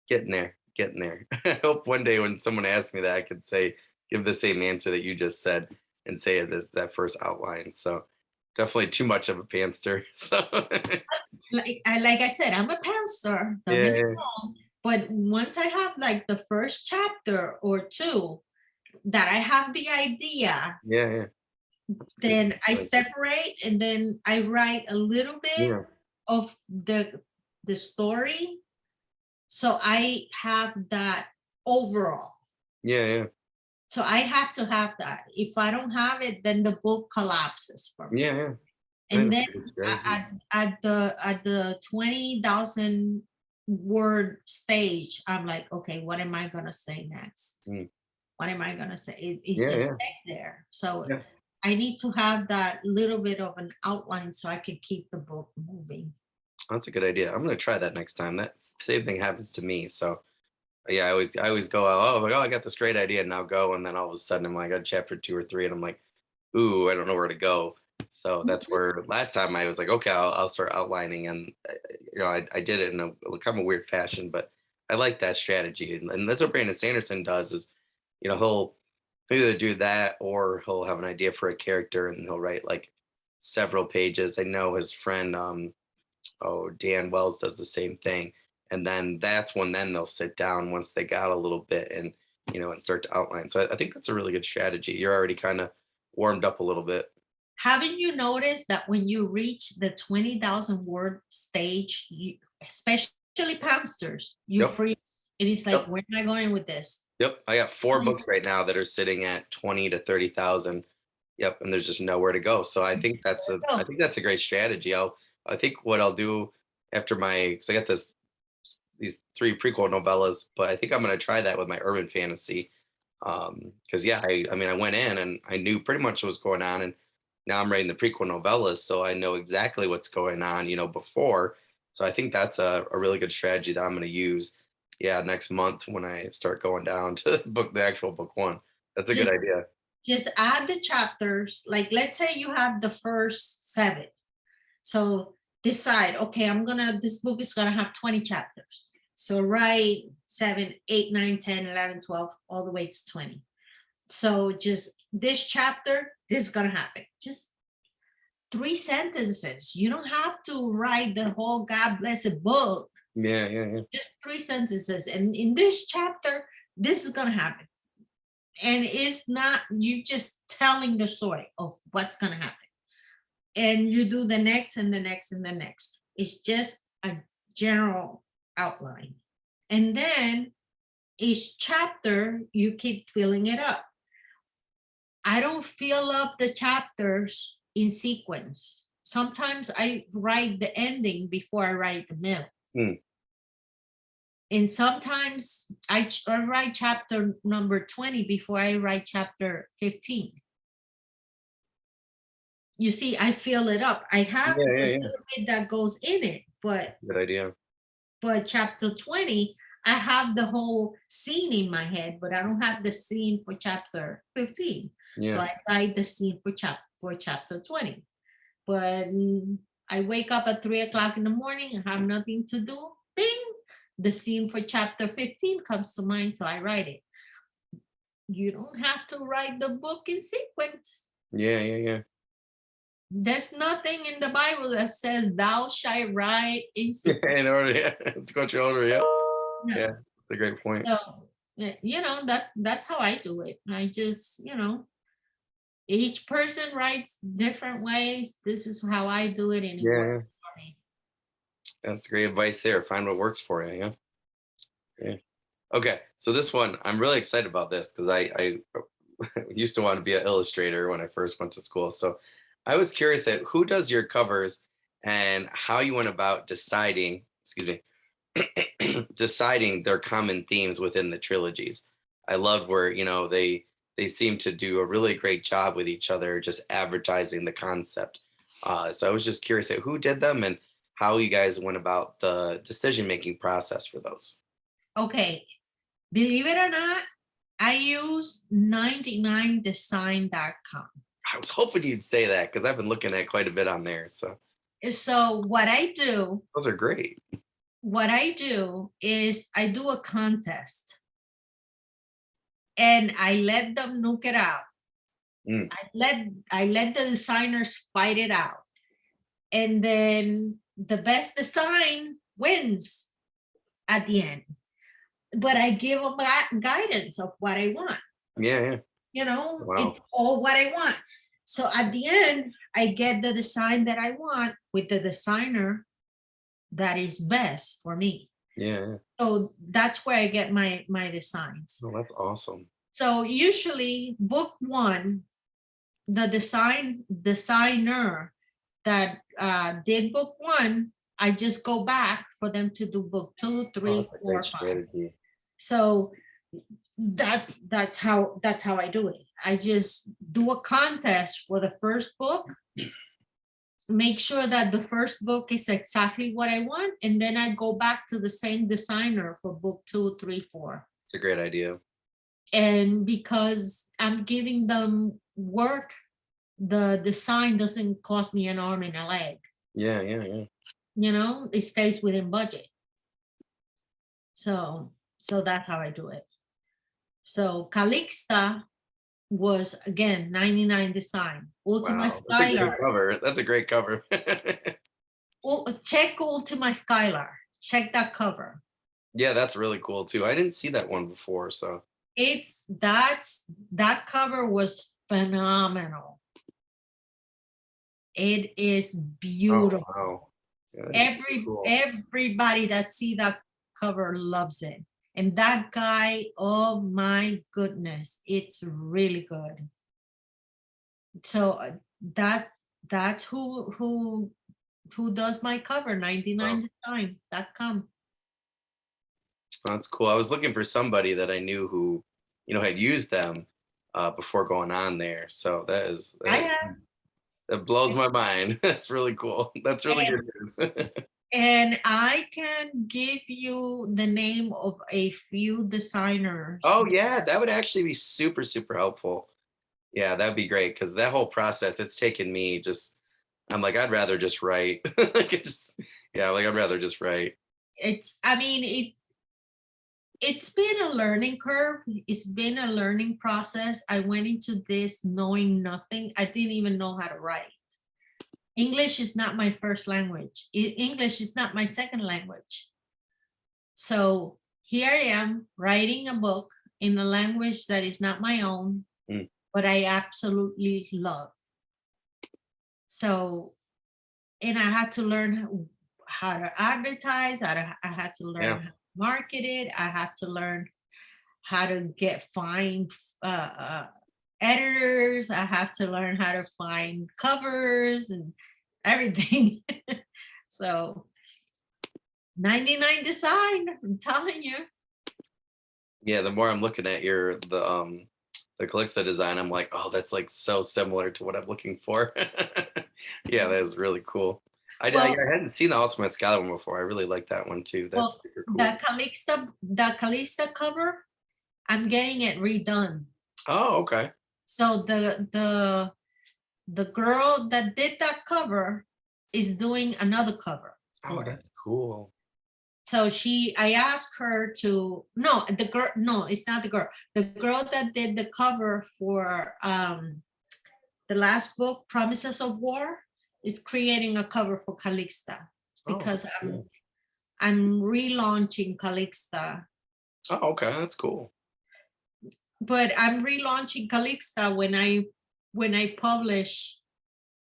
Speaker 1: getting there, getting there. I hope one day when someone asks me that, I could say, give the same answer that you just said and say it as that first outline. So definitely too much of a pantster. So
Speaker 2: Like I said, I'm a pantser. Don't
Speaker 1: yeah,
Speaker 2: get me
Speaker 1: yeah,
Speaker 2: wrong. But once I have like the first chapter or two that I have the idea,
Speaker 1: yeah, yeah. That's a good
Speaker 2: then I
Speaker 1: point.
Speaker 2: separate and then I write a little bit
Speaker 1: Yeah,
Speaker 2: of the story. So I have that overall.
Speaker 1: yeah, yeah,
Speaker 2: So I have to have that. If I don't have it, then the book collapses for me.
Speaker 1: yeah, yeah. I
Speaker 2: And
Speaker 1: know,
Speaker 2: then
Speaker 1: it's a good strategy.
Speaker 2: at the 20,000 word stage, I'm like, okay, what am I gonna say next?
Speaker 1: Mm.
Speaker 2: What am I gonna say? It's
Speaker 1: Yeah,
Speaker 2: just
Speaker 1: yeah,
Speaker 2: there. So
Speaker 1: yeah.
Speaker 2: I need to have that little bit of an outline so I can keep the book moving.
Speaker 1: That's a good idea. I'm gonna try that next time. That same thing happens to me. So yeah, I always go, oh, like, oh, I got this great idea, and now go, and then all of a sudden I'm like on chapter 2 or 3, and I'm like, ooh, I don't know where to go. So that's
Speaker 2: Mhm.
Speaker 1: where last time I was like, okay, I'll start outlining, and I did it in a kind of weird fashion, but I like that strategy, and that's what Brandon Sanderson does. Is he'll either do that or he'll have an idea for a character and he'll write like several pages. I know his friend Dan Wells does the same thing. And then that's when then they'll sit down once they got a little bit and and start to outline. So I think that's a really good strategy. You're already kind of warmed up a little bit.
Speaker 2: Haven't you noticed that when you reach the 20,000 word stage, especially pastors, you
Speaker 1: Yep.
Speaker 2: freeze. It is like,
Speaker 1: Yep.
Speaker 2: where am I going with this?
Speaker 1: Yep. I got four
Speaker 2: Like,
Speaker 1: books right now that are sitting at 20 to 30,000. Yep. And there's just nowhere to go. So I
Speaker 2: oh,
Speaker 1: think that's a great strategy. I think what I'll do after cause I got these three prequel novellas, but I think I'm going to try that with my urban fantasy. Cause yeah, I mean, I went in and I knew pretty much what was going on, and now I'm writing the prequel novellas. So I know exactly what's going on, before. So I think that's a really good strategy that I'm going to use. Yeah. Next month when I start going down to the actual book one, that's a good
Speaker 2: just
Speaker 1: idea.
Speaker 2: just add the chapters. Like, let's say you have the first seven. So decide, okay, this book is gonna have 20 chapters. So write 7, 8, 9, 10, 11, 12, all the way to 20. So just this chapter, this is gonna happen. Just 3 sentences. You don't have to write the whole God blessed book.
Speaker 1: Yeah. Yeah. Yeah.
Speaker 2: Just 3 sentences. And in this chapter, this is gonna happen. And it's not you just telling the story of what's gonna happen. And you do the next and the next and the next. It's just a general outline. And then each chapter, you keep filling it up. I don't fill up the chapters in sequence. Sometimes I write the ending before I write the middle.
Speaker 1: Hmm.
Speaker 2: And sometimes I write chapter number 20 before I write chapter 15. You see, I fill it up. I have
Speaker 1: Yeah.
Speaker 2: a
Speaker 1: Yeah. Yeah.
Speaker 2: little bit that goes in it,
Speaker 1: Good idea.
Speaker 2: but chapter 20, I have the whole scene in my head, but I don't have the scene for chapter 15. So
Speaker 1: Yeah.
Speaker 2: I write the scene for chapter 20. But I wake up at 3 o'clock in the morning and have nothing to do. bing, the scene for chapter 15 comes to mind, so I write it. You don't have to write the book in sequence.
Speaker 1: Yeah.
Speaker 2: There's nothing in the Bible that says thou shalt write in sequence.
Speaker 1: In order, yeah, it's got your order. Yeah,
Speaker 2: No.
Speaker 1: yeah, that's a great point.
Speaker 2: So, that's how I do it. I just, each person writes different ways. This is how I do it, and it
Speaker 1: Yeah,
Speaker 2: works for me.
Speaker 1: that's great advice there. Find what works for you. Yeah. Yeah. Okay, so this one, I'm really excited about this because I used to want to be an illustrator when I first went to school. So I was curious at who does your covers and how you went about deciding, excuse me, deciding their common themes within the trilogies. I love where, they seem to do a really great job with each other, just advertising the concept. So I was just curious at who did them and how you guys went about the decision making process for those.
Speaker 2: Okay, believe it or not, I use 99design.com.
Speaker 1: I was hoping you'd say that because I've been looking at quite a bit on there. So
Speaker 2: So
Speaker 1: those are great.
Speaker 2: what I do is I do a contest and I let them nuke it out.
Speaker 1: Mm.
Speaker 2: I let the designers fight it out. And then the best design wins at the end. But I give them guidance of what I want.
Speaker 1: Yeah. Wow.
Speaker 2: It's all what I want. So at the end, I get the design that I want with the designer that is best for me.
Speaker 1: Yeah.
Speaker 2: So that's where I get my designs.
Speaker 1: Oh, that's awesome.
Speaker 2: So usually book one, the designer that did book one, I just go back for them to do book 2,
Speaker 1: Oh,
Speaker 2: 3,
Speaker 1: that's a
Speaker 2: 4,
Speaker 1: great
Speaker 2: 5.
Speaker 1: strategy.
Speaker 2: So that's how I do it. I just do a contest for the first book, make sure that the first book is exactly what I want, and then I go back to the same designer for book 2, 3, 4.
Speaker 1: It's a great idea.
Speaker 2: And because I'm giving them work, the design doesn't cost me an arm and a leg.
Speaker 1: Yeah.
Speaker 2: It stays within budget. So that's how I do it. So Calixta was again 99 design. Ultima
Speaker 1: Wow, that's a great
Speaker 2: Skylar.
Speaker 1: cover. That's a great cover.
Speaker 2: Check Ultima Skylar. Check that cover.
Speaker 1: Yeah, that's really cool too. I didn't see that one before, so
Speaker 2: That cover was phenomenal. It is beautiful.
Speaker 1: wow. Yeah, cool.
Speaker 2: Everybody that see that cover loves it. And that guy, oh my goodness, it's really good. So that's who does my cover,
Speaker 1: Wow,
Speaker 2: 99design.com.
Speaker 1: that's cool. I was looking for somebody that I knew who, had used them before going on there. So
Speaker 2: I have.
Speaker 1: that blows my mind. That's really cool. That's really good news.
Speaker 2: And I can give you the name of a few designers.
Speaker 1: Oh yeah, that would actually be super, super helpful. Yeah, that'd be great because that whole process, it's taken me I'm like, I'd rather just write. I'd rather just write.
Speaker 2: It's been a learning curve. It's been a learning process. I went into this knowing nothing. I didn't even know how to write. English is not my first language. English is not my second language. So here I am writing a book in a language that is not my own, but I absolutely love. So, and I had to learn how to advertise. I had to learn how to market it. I had to learn how to find editors. I have to learn how to find covers and everything. So 99 design, I'm telling you.
Speaker 1: Yeah, the more I'm looking at the Calixta design, I'm like, oh, that's like so similar to what I'm looking for. Yeah, that is really cool. I hadn't seen the Ultimate Scholar one before. I really like that one too. That's super cool.
Speaker 2: The Calixta cover, I'm getting it redone.
Speaker 1: Oh, okay.
Speaker 2: So the girl that did that cover is doing another cover.
Speaker 1: Oh, that's cool.
Speaker 2: so I asked her to, no, the girl, no, it's not the girl that did the cover for the last book, Promises of War, is creating a cover for Calixta,
Speaker 1: Oh,
Speaker 2: because
Speaker 1: cool.
Speaker 2: I'm relaunching Calixta.
Speaker 1: Oh, okay, that's cool.
Speaker 2: But I'm relaunching Calixta when I publish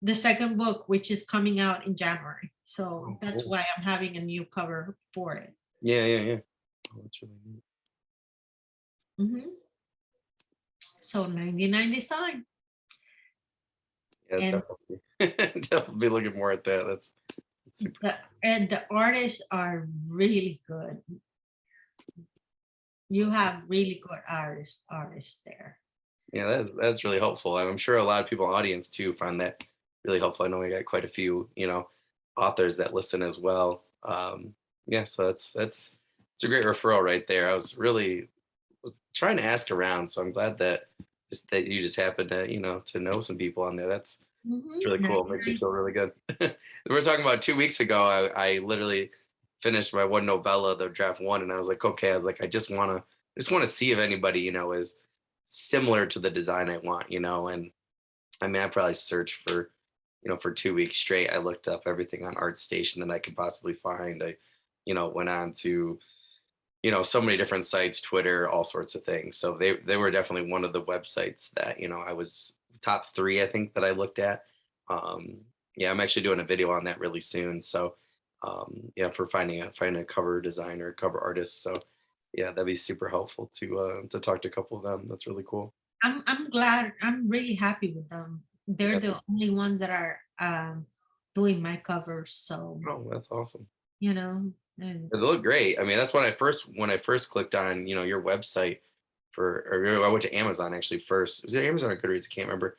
Speaker 2: the second book, which is coming out in January. So
Speaker 1: Oh,
Speaker 2: that's
Speaker 1: cool.
Speaker 2: why I'm having a new cover for it.
Speaker 1: Yeah, yeah, yeah. Oh, that's really neat.
Speaker 2: So 99 design.
Speaker 1: Yeah,
Speaker 2: And
Speaker 1: definitely. Definitely be looking more at that. That's super.
Speaker 2: and the artists are really good. You have really good artists there.
Speaker 1: Yeah, that's really helpful. I'm sure a lot of people in the audience too find that really helpful. I know we got quite a few, authors that listen as well. Yeah, so that's it's a great referral right there. I was trying to ask around, so I'm glad that that you just happened to to know some people on there. It's really cool. It makes me feel really good. We were talking about 2 weeks ago. I literally finished my one novella, the draft one, and I was like, okay. I was like, I just want to see if anybody is similar to the design I want, and I mean, I probably searched for 2 weeks straight. I looked up everything on ArtStation that I could possibly find. I, went on to, so many different sites, Twitter, all sorts of things. So they were definitely one of the websites that, I was top three, I think, that I looked at. Um, yeah, I'm actually doing a video on that really soon. So yeah, for finding a cover designer, cover artist. So yeah, that'd be super helpful to talk to a couple of them. That's really cool.
Speaker 2: I'm glad. I'm really happy with them. They're
Speaker 1: Yeah.
Speaker 2: the only ones that are doing my covers. So
Speaker 1: Oh, that's awesome.
Speaker 2: and
Speaker 1: They look great. I mean, that's when I first clicked on your website or I went to Amazon actually first. Was it Amazon or Goodreads? I can't remember.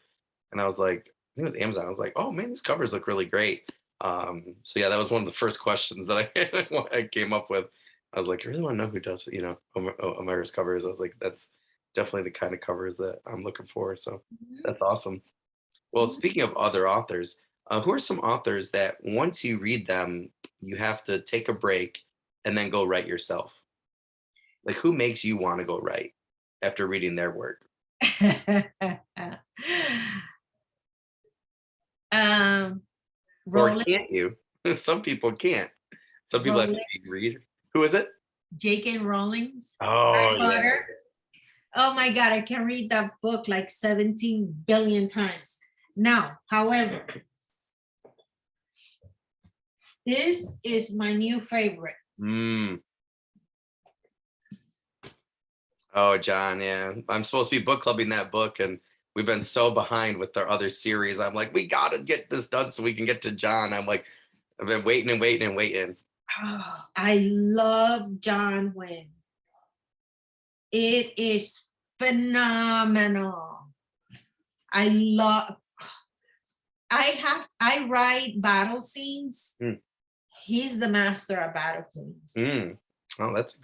Speaker 1: And I was like, I think it was Amazon. I was like, oh man, these covers look really great. So yeah, that was one of the first questions that I came up with. I was like, I really want to know who does Amira's covers. I was like, that's definitely the kind of covers that I'm looking for. So that's awesome. Well,
Speaker 2: Mhm.
Speaker 1: speaking of other authors, who are some authors that once you read them, you have to take a break and then go write yourself? Like, who makes you want to go write after reading their work?
Speaker 2: um,
Speaker 1: Or
Speaker 2: Roland,
Speaker 1: can't you? Some people can't. Some people have to
Speaker 2: Roland,
Speaker 1: be read. Who is it?
Speaker 2: J.K. Rowling's
Speaker 1: Oh
Speaker 2: Harry
Speaker 1: yeah.
Speaker 2: Potter. Oh my God, I can read that book like 17 billion times. Now, however, this is my new favorite.
Speaker 1: Mm. Oh, John, yeah. I'm supposed to be book clubbing that book, and we've been so behind with our other series. I'm like, we gotta get this done so we can get to John. I'm like, I've been waiting and waiting and waiting.
Speaker 2: Oh, I love John Wynne. It is phenomenal. I love, I write battle scenes.
Speaker 1: Mm.
Speaker 2: He's the master of battle scenes.
Speaker 1: Mm. Oh, that's a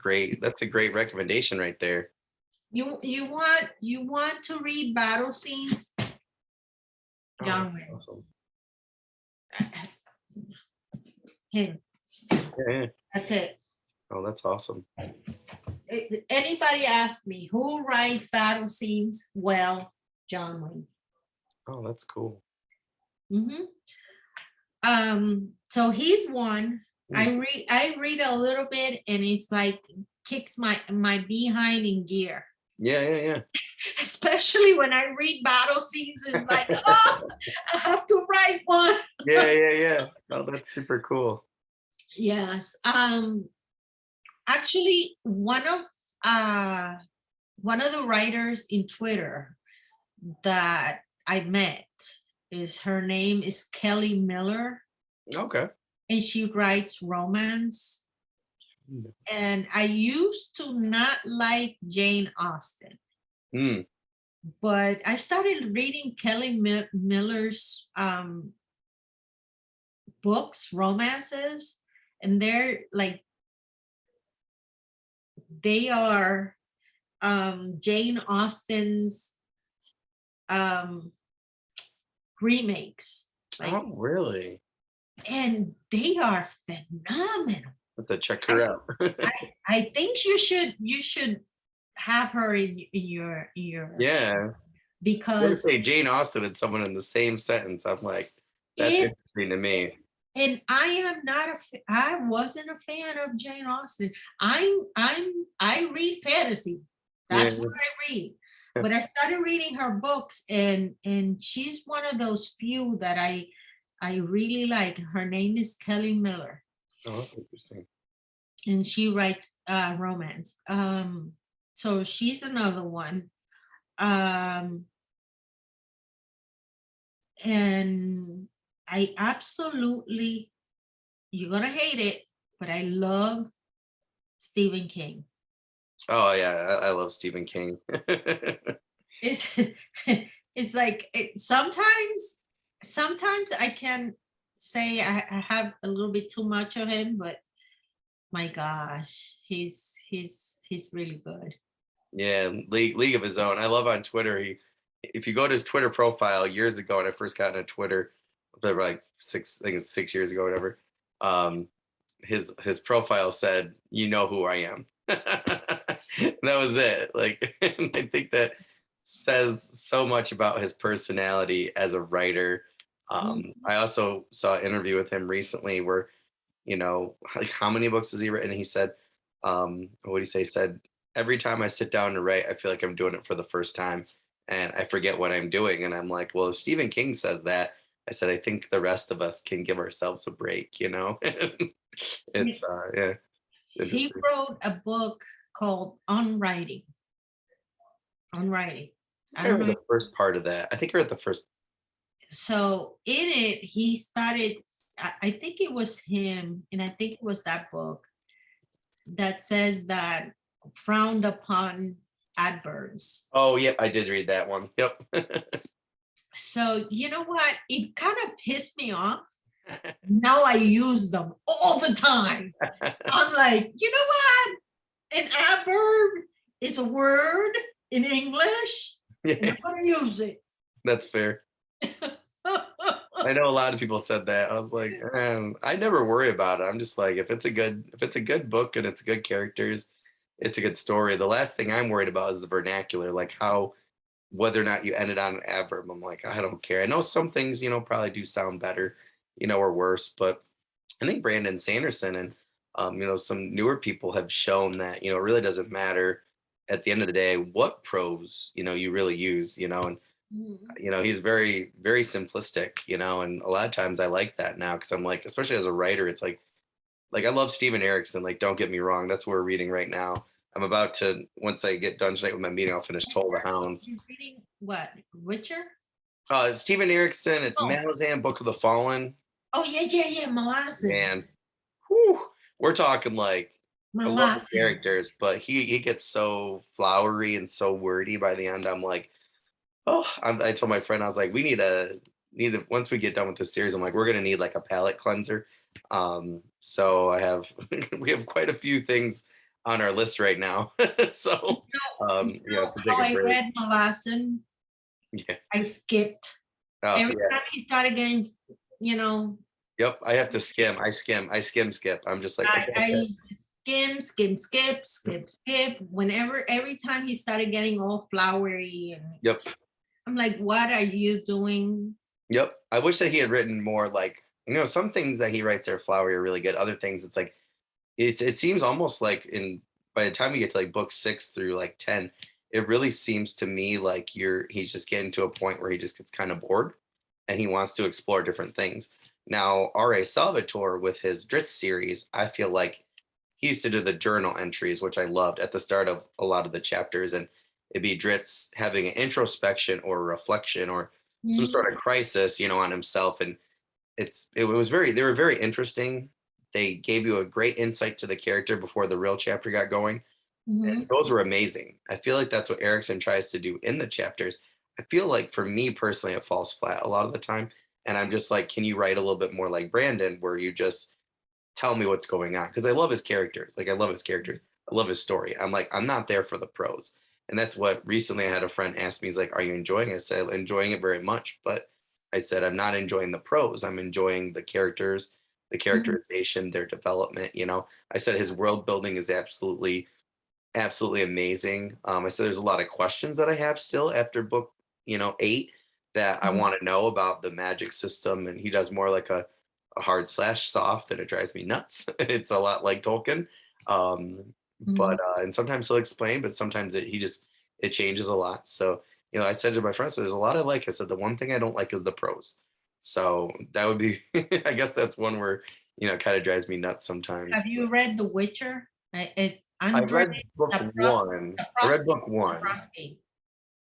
Speaker 1: great recommendation right there.
Speaker 2: You want to read battle scenes?
Speaker 1: Oh,
Speaker 2: John Wayne.
Speaker 1: awesome.
Speaker 2: Him.
Speaker 1: Yeah, yeah.
Speaker 2: That's it.
Speaker 1: Oh, that's awesome.
Speaker 2: Anybody ask me who writes battle scenes? Well, John Wayne.
Speaker 1: Oh, that's cool.
Speaker 2: hmm So he's one.
Speaker 1: Mm.
Speaker 2: I read a little bit and it's like kicks my behind in gear.
Speaker 1: Yeah, yeah,
Speaker 2: Especially when I read battle scenes, it's like,
Speaker 1: yeah.
Speaker 2: oh, I have to write one.
Speaker 1: Yeah, yeah, yeah. Oh, that's super cool.
Speaker 2: Yes. Actually, one of the writers in Twitter that I met is her name is Kelly Miller,
Speaker 1: Okay.
Speaker 2: and she writes romance. And I used to not like Jane Austen,
Speaker 1: Mm.
Speaker 2: but I started reading Kelly Miller's books, romances, and they are Jane Austen's um, remakes, like,
Speaker 1: Oh, really?
Speaker 2: and they are phenomenal.
Speaker 1: Have to check her
Speaker 2: I,
Speaker 1: out.
Speaker 2: I think you should have her in your
Speaker 1: Yeah. You gotta
Speaker 2: because
Speaker 1: say Jane Austen and someone in the same sentence. I'm like, that's
Speaker 2: it
Speaker 1: interesting to me.
Speaker 2: and I am not I wasn't a fan of Jane Austen. I read fantasy.
Speaker 1: Yeah.
Speaker 2: That's what I read. But I started reading her books, and she's one of those few that I really like. Her name is Kelly Miller,
Speaker 1: Oh, that's interesting.
Speaker 2: and she writes romance. So she's another one. Um, and I absolutely, you're gonna hate it, but I love Stephen King.
Speaker 1: Oh yeah, I love Stephen King.
Speaker 2: It's it's like sometimes I can say I have a little bit too much of him, but my gosh, he's really good.
Speaker 1: Yeah, League of His Own. I love on Twitter. If you go to his Twitter profile years ago, when I first got into Twitter, like I think it was 6 years ago, whatever. Um, his profile said, "You know who I am." And that was it. Like, and I think that says so much about his personality as a writer.
Speaker 2: Mhm.
Speaker 1: I also saw an interview with him recently where, like how many books has he written? He said, what did he say? He said, every time I sit down to write, I feel like I'm doing it for the first time and I forget what I'm doing. And I'm like, well, if Stephen King says that, I said, I think the rest of us can give ourselves a break. It's, yeah,
Speaker 2: He
Speaker 1: interesting.
Speaker 2: wrote a book called On Writing. On Writing. I
Speaker 1: I
Speaker 2: don't
Speaker 1: read
Speaker 2: know.
Speaker 1: the first part of that. I think I read the first.
Speaker 2: So in it, he started. I think it was him, and I think it was that book that says that frowned upon adverbs.
Speaker 1: Oh, yeah, I did read that one. Yep.
Speaker 2: So you know what? It kind of pissed me off. Now I use them all the time. I'm like, you know what? An adverb is a word in English, and
Speaker 1: Yeah,
Speaker 2: I'm going to use it.
Speaker 1: that's fair. I know a lot of people said that. I was like, I never worry about it. I'm just like, if it's a good book and it's good characters, it's a good story. The last thing I'm worried about is the vernacular, like how whether or not you ended on an adverb. I'm like, I don't care. I know some things, probably do sound better, or worse, but I think Brandon Sanderson and some newer people have shown that, it really doesn't matter at the end of the day what prose, you really use, and
Speaker 2: Mhm.
Speaker 1: he's very very simplistic, and a lot of times I like that now because I'm like, especially as a writer, it's like I love Steven Erickson, like don't get me wrong, that's what we're reading right now. I'm about to, once I get done tonight with my meeting, I'll finish Toll the Hounds.
Speaker 2: You're reading what? Witcher?
Speaker 1: Steven Erickson, it's
Speaker 2: Oh,
Speaker 1: Malazan, Book of the Fallen.
Speaker 2: oh yeah, yeah, yeah. Malossin.
Speaker 1: Man, whew, we're talking like, I love the
Speaker 2: Malossin.
Speaker 1: characters, but he gets so flowery and so wordy by the end. I'm like, oh, I told my friend, I was like, we need a once we get done with this series, I'm like, we're gonna need like a palate cleanser. So I have we have quite a few things on our list right now. So
Speaker 2: You know
Speaker 1: to
Speaker 2: how
Speaker 1: take a
Speaker 2: I
Speaker 1: break.
Speaker 2: read Malossin?
Speaker 1: Yeah.
Speaker 2: I skipped.
Speaker 1: Oh
Speaker 2: Every
Speaker 1: yeah.
Speaker 2: time he started getting, you know,
Speaker 1: Yep. I have to skim. I skim skip. I'm just like, okay, okay.
Speaker 2: I skim, skim, skip, skip, skip. Whenever, every time he started getting all flowery, and
Speaker 1: Yep.
Speaker 2: I'm like, what are you doing?
Speaker 1: Yep. I wish that he had written more like, some things that he writes are flowery are really good. Other things it's like it seems almost like by the time you get to like book 6 through like 10, it really seems to me like he's just getting to a point where he just gets kind of bored and he wants to explore different things. Now, R.A. Salvatore with his Dritz series, I feel like he used to do the journal entries, which I loved at the start of a lot of the chapters. And it'd be Dritz having an introspection or a reflection or some
Speaker 2: Mhm,
Speaker 1: sort of crisis, on himself. And they were very interesting. They gave you a great insight to the character before the real chapter got going. And
Speaker 2: mhm.
Speaker 1: those were amazing. I feel like that's what Erickson tries to do in the chapters. I feel like for me personally, it falls flat a lot of the time. And I'm just like, can you write a little bit more like Brandon, where you just tell me what's going on? Because I love his characters. Like, I love his characters. I love his story. I'm like, I'm not there for the prose. And that's what recently I had a friend ask me, he's like, are you enjoying it? I said, enjoying it very much. But I said, I'm not enjoying the prose. I'm enjoying the characters, the
Speaker 2: Mhm.
Speaker 1: characterization, their development. I said his world building is absolutely amazing. I said there's a lot of questions that I have still after book 8 that I
Speaker 2: Mhm.
Speaker 1: want to know about the magic system, and he does more like a hard slash soft, and it drives me nuts. It's a lot like Tolkien, but
Speaker 2: Mhm.
Speaker 1: and sometimes he'll explain, but sometimes it changes a lot. So I said to my friends, there's a lot I like. I said the one thing I don't like is the prose. So that would be, I guess that's one where kind of drives me nuts sometimes.
Speaker 2: Have you read The Witcher?
Speaker 1: I
Speaker 2: Andre
Speaker 1: read book one. I read book one.
Speaker 2: Sapkowski.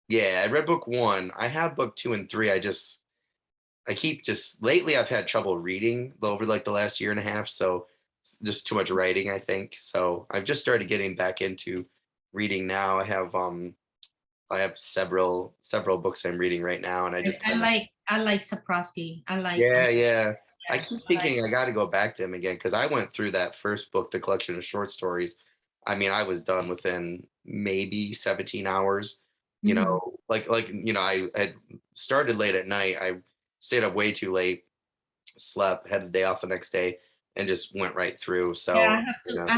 Speaker 1: Yeah, I read book one. I have book two and three. I keep just lately I've had trouble reading over like the last year and a half. So it's just too much writing, I think. So I've just started getting back into reading now. I have several books I'm reading right now, and I just kind of
Speaker 2: I like Sapkowski.
Speaker 1: yeah, yeah. I
Speaker 2: Yes,
Speaker 1: keep
Speaker 2: I like.
Speaker 1: thinking I got to go back to him again because I went through that first book, the collection of short stories. I mean, I was done within maybe 17 hours.
Speaker 2: Mhm.
Speaker 1: I had started late at night. I stayed up way too late, slept, had the day off the next day, and just went right through.
Speaker 2: Yeah,
Speaker 1: So,
Speaker 2: I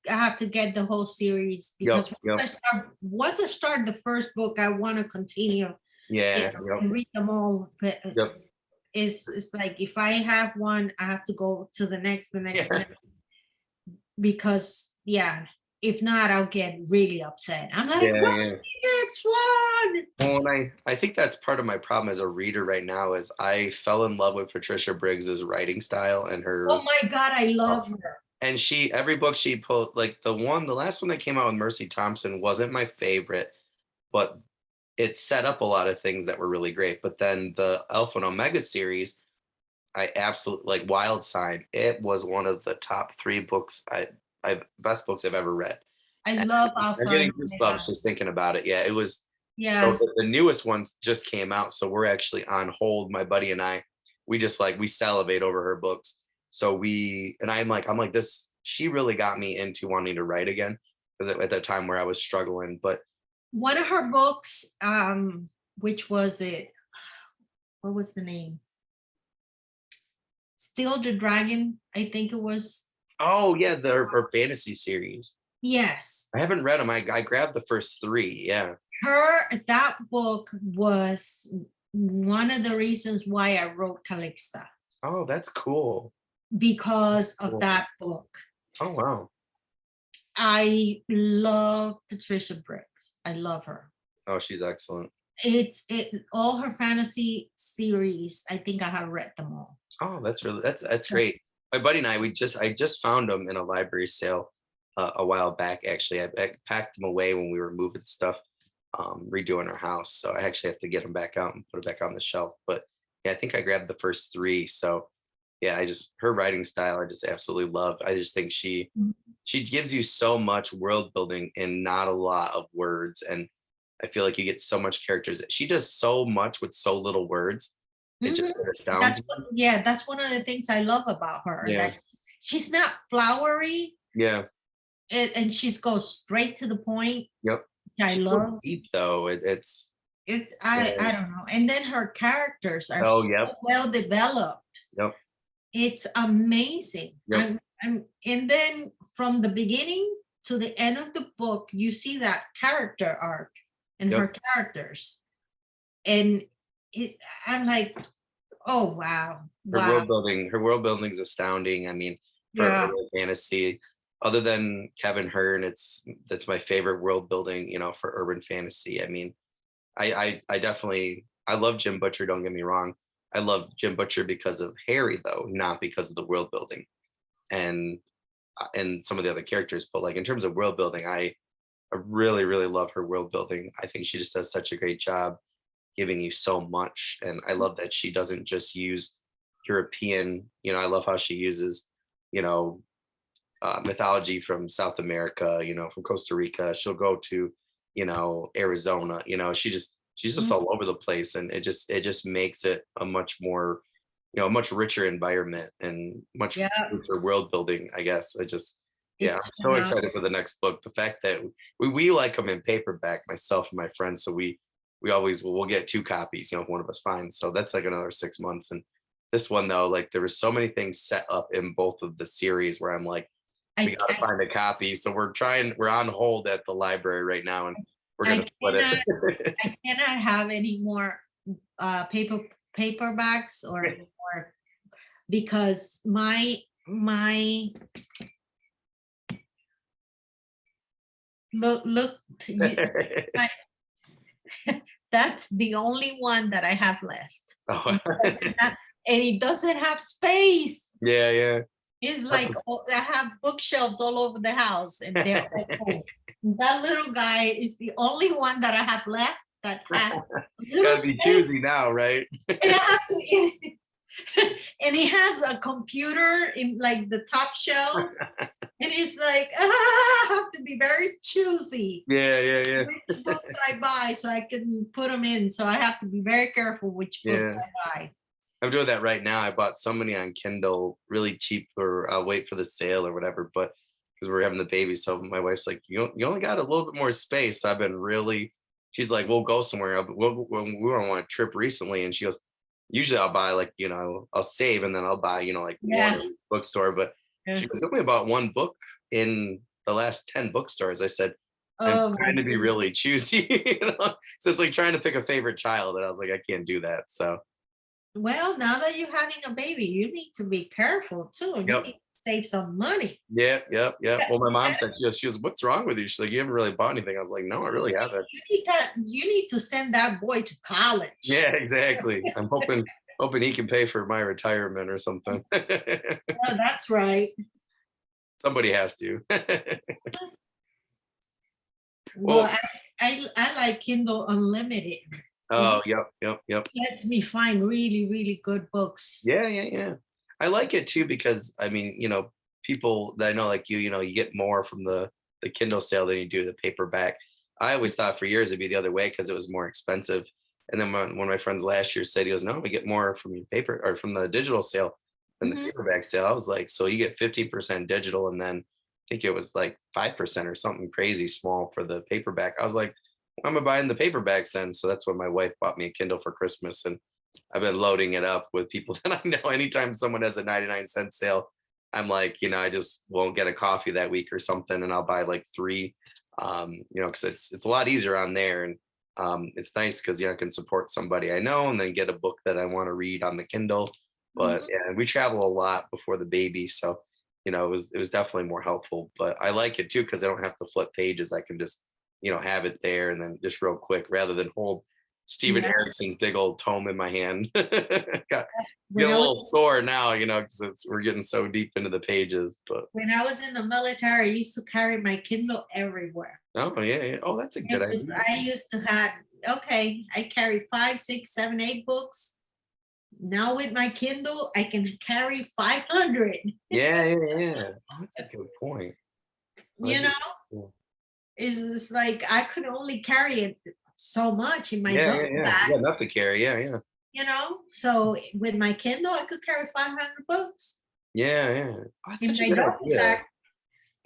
Speaker 2: have to get the whole series
Speaker 1: yep,
Speaker 2: because
Speaker 1: yep,
Speaker 2: once I start the first book, I want to continue,
Speaker 1: yeah, yep,
Speaker 2: and read them all. But
Speaker 1: yep,
Speaker 2: it's like if I have one, I have to go to the
Speaker 1: yeah.
Speaker 2: next, because yeah, if not, I'll get really upset. I'm like,
Speaker 1: Yeah,
Speaker 2: what's
Speaker 1: yeah.
Speaker 2: the next one?
Speaker 1: Well, and I think that's part of my problem as a reader right now is I fell in love with Patricia Briggs's writing style and
Speaker 2: Oh
Speaker 1: her
Speaker 2: my God, I
Speaker 1: uh,
Speaker 2: love her.
Speaker 1: and she every book she put like the last one that came out with Mercy Thompson wasn't my favorite, but it set up a lot of things that were really great. But then the Alpha and Omega series, I absolutely like Wild Sign. It was one of the top three books I've best books I've ever read.
Speaker 2: I
Speaker 1: And
Speaker 2: love
Speaker 1: I'm
Speaker 2: Alpha and
Speaker 1: getting goosebumps
Speaker 2: Omega.
Speaker 1: just thinking about it. Yeah, it was so
Speaker 2: Yes.
Speaker 1: the newest ones just came out, so we're actually on hold. My buddy and I, we just like we salivate over her books. So I'm like this. She really got me into wanting to write again because at that time where I was struggling. But
Speaker 2: One of her books, which was it? What was the name? Still the Dragon, I think it was.
Speaker 1: oh yeah, her fantasy series.
Speaker 2: Yes.
Speaker 1: I haven't read them. I grabbed the first three. Yeah.
Speaker 2: That book was one of the reasons why I wrote Calixta,
Speaker 1: Oh, that's cool.
Speaker 2: because of
Speaker 1: Cool.
Speaker 2: that book.
Speaker 1: Oh wow.
Speaker 2: I love Patricia Briggs. I love her.
Speaker 1: Oh, she's excellent.
Speaker 2: It all her fantasy series. I think I have read them all.
Speaker 1: Oh, that's great. My buddy and I just found them in a library sale a while back. Actually, I packed them away when we were moving stuff, redoing our house. So I actually have to get them back out and put it back on the shelf. But yeah, I think I grabbed the first three. So yeah, her writing style I just absolutely love. I just think she gives you so much world building in not a lot of words, and I feel like you get so much characters. She does so much with so little words.
Speaker 2: Mhm.
Speaker 1: It astounds me.
Speaker 2: Yeah, that's one of the things I love about her,
Speaker 1: Yeah,
Speaker 2: that she's not flowery,
Speaker 1: yeah,
Speaker 2: and she's goes straight to the point,
Speaker 1: yep.
Speaker 2: which I
Speaker 1: She goes
Speaker 2: love.
Speaker 1: deep though. It's
Speaker 2: It's
Speaker 1: yeah.
Speaker 2: I don't know. And then her characters are
Speaker 1: Oh,
Speaker 2: so
Speaker 1: yep,
Speaker 2: well developed.
Speaker 1: yep,
Speaker 2: It's amazing.
Speaker 1: yep,
Speaker 2: And then from the beginning to the end of the book, you see that character arc and
Speaker 1: yep.
Speaker 2: her characters. And it, I'm like, oh wow, wow.
Speaker 1: Her world building is astounding. I mean, for
Speaker 2: Yeah.
Speaker 1: urban fantasy, other than Kevin Hearn, that's my favorite world building. For urban fantasy. I mean, I definitely I love Jim Butcher. Don't get me wrong. I love Jim Butcher because of Harry, though, not because of the world building and and some of the other characters. But like in terms of world building, I really really love her world building. I think she just does such a great job giving you so much, and I love that she doesn't just use European. I love how she uses you know mythology from South America, from Costa Rica. She'll go to, Arizona. She's just
Speaker 2: Mhm.
Speaker 1: all over the place, and it just makes it a much more, a much richer environment and much
Speaker 2: Yeah,
Speaker 1: richer world building. I guess yeah, I'm
Speaker 2: it's
Speaker 1: so
Speaker 2: phenomenal.
Speaker 1: excited for the next book. The fact that we like them in paperback, myself and my friends, so we'll get two copies. If one of us finds. So that's like another 6 months, and this one though, like there were so many things set up in both of the series where I'm like, we
Speaker 2: I,
Speaker 1: gotta
Speaker 2: I,
Speaker 1: find a copy. So we're on hold at the library right now, and we're
Speaker 2: I
Speaker 1: gonna split
Speaker 2: cannot,
Speaker 1: it.
Speaker 2: I cannot have any more paperbacks or because my look I, that's the only one that I have left.
Speaker 1: Oh.
Speaker 2: And it doesn't have space.
Speaker 1: Yeah, yeah.
Speaker 2: It's like I have bookshelves all over the house, and they're all full. That little guy is the only one that I have left that has a little
Speaker 1: Gotta be
Speaker 2: space,
Speaker 1: choosy now, right?
Speaker 2: and I have to. And he has a computer in like the top shelf, and he's like, I have to be very choosy
Speaker 1: Yeah, yeah, yeah.
Speaker 2: which books I buy so I can put them in. So I have to be very careful which books
Speaker 1: Yeah.
Speaker 2: I buy.
Speaker 1: I'm doing that right now. I bought so many on Kindle really cheap, or I'll wait for the sale or whatever. But because we're having the baby, so my wife's like, you only got a little bit more space. So I've been really. She's like, we'll go somewhere. We went on a trip recently, and she goes, usually I'll buy like I'll save and then I'll buy like one
Speaker 2: Yes.
Speaker 1: bookstore. But
Speaker 2: Yeah.
Speaker 1: she goes, only about one book in the last 10 bookstores. I said, I'm
Speaker 2: Oh my
Speaker 1: trying to be
Speaker 2: goodness.
Speaker 1: really choosy. So it's like trying to pick a favorite child, and I was like, I can't do that. So.
Speaker 2: Well, now that you're having a baby, you need to be careful too. You
Speaker 1: Yep.
Speaker 2: need to save some money.
Speaker 1: Yep, yep, yep. Well, my mom said, she goes, "What's wrong with you?" She's like, "You haven't really bought anything." I was like, "No, I really haven't."
Speaker 2: You need to send that boy to college.
Speaker 1: Yeah, exactly. I'm hoping he can pay for my retirement or something.
Speaker 2: Oh, that's right.
Speaker 1: Somebody has to.
Speaker 2: Well,
Speaker 1: Well,
Speaker 2: I like Kindle Unlimited.
Speaker 1: oh, yep, yep, yep.
Speaker 2: Lets me find really, really good books.
Speaker 1: Yeah, yeah, yeah. I like it too because I mean, people that I know like you get more from the Kindle sale than you do the paperback. I always thought for years it'd be the other way because it was more expensive. And then one of my friends last year said, he goes, "No, we get more from your paper or from the digital sale than the
Speaker 2: Mhm.
Speaker 1: paperback sale." I was like, "So you get 50% digital, and then I think it was like 5% or something crazy small for the paperback." I was like, "Why am I buying the paperbacks then?" So that's when my wife bought me a Kindle for Christmas, and I've been loading it up with people that I know. Anytime someone has a 99-cent sale, I'm like, I just won't get a coffee that week or something, and I'll buy like three, because it's a lot easier on there, and it's nice because I can support somebody I know and then get a book that I want to read on the Kindle. But
Speaker 2: Mhm.
Speaker 1: yeah, we travel a lot before the baby, so it was definitely more helpful. But I like it too because I don't have to flip pages. I can just have it there and then just real quick rather than hold Steven
Speaker 2: Yeah.
Speaker 1: Erickson's big old tome in my hand. It's
Speaker 2: When
Speaker 1: getting
Speaker 2: I
Speaker 1: a
Speaker 2: was
Speaker 1: little sore now, because we're getting so deep into the pages. But
Speaker 2: when I was in the military, I used to carry my Kindle everywhere.
Speaker 1: oh yeah, yeah. Oh, that's a good idea.
Speaker 2: I used to have, okay, I carry 5, 6, 7, 8 books. Now with my Kindle, I can carry 500.
Speaker 1: Yeah, yeah, yeah. Oh, that's a good point. Oh,
Speaker 2: You
Speaker 1: that'd be
Speaker 2: know,
Speaker 1: cool.
Speaker 2: it's like I could only carry it so much in my
Speaker 1: Yeah, yeah,
Speaker 2: duffel
Speaker 1: yeah.
Speaker 2: bag,
Speaker 1: You got enough to carry. Yeah, yeah.
Speaker 2: So with my Kindle, I could carry 500 books.
Speaker 1: Yeah, yeah. Oh, that's
Speaker 2: In
Speaker 1: such a
Speaker 2: my
Speaker 1: good
Speaker 2: duffel
Speaker 1: idea.
Speaker 2: bag,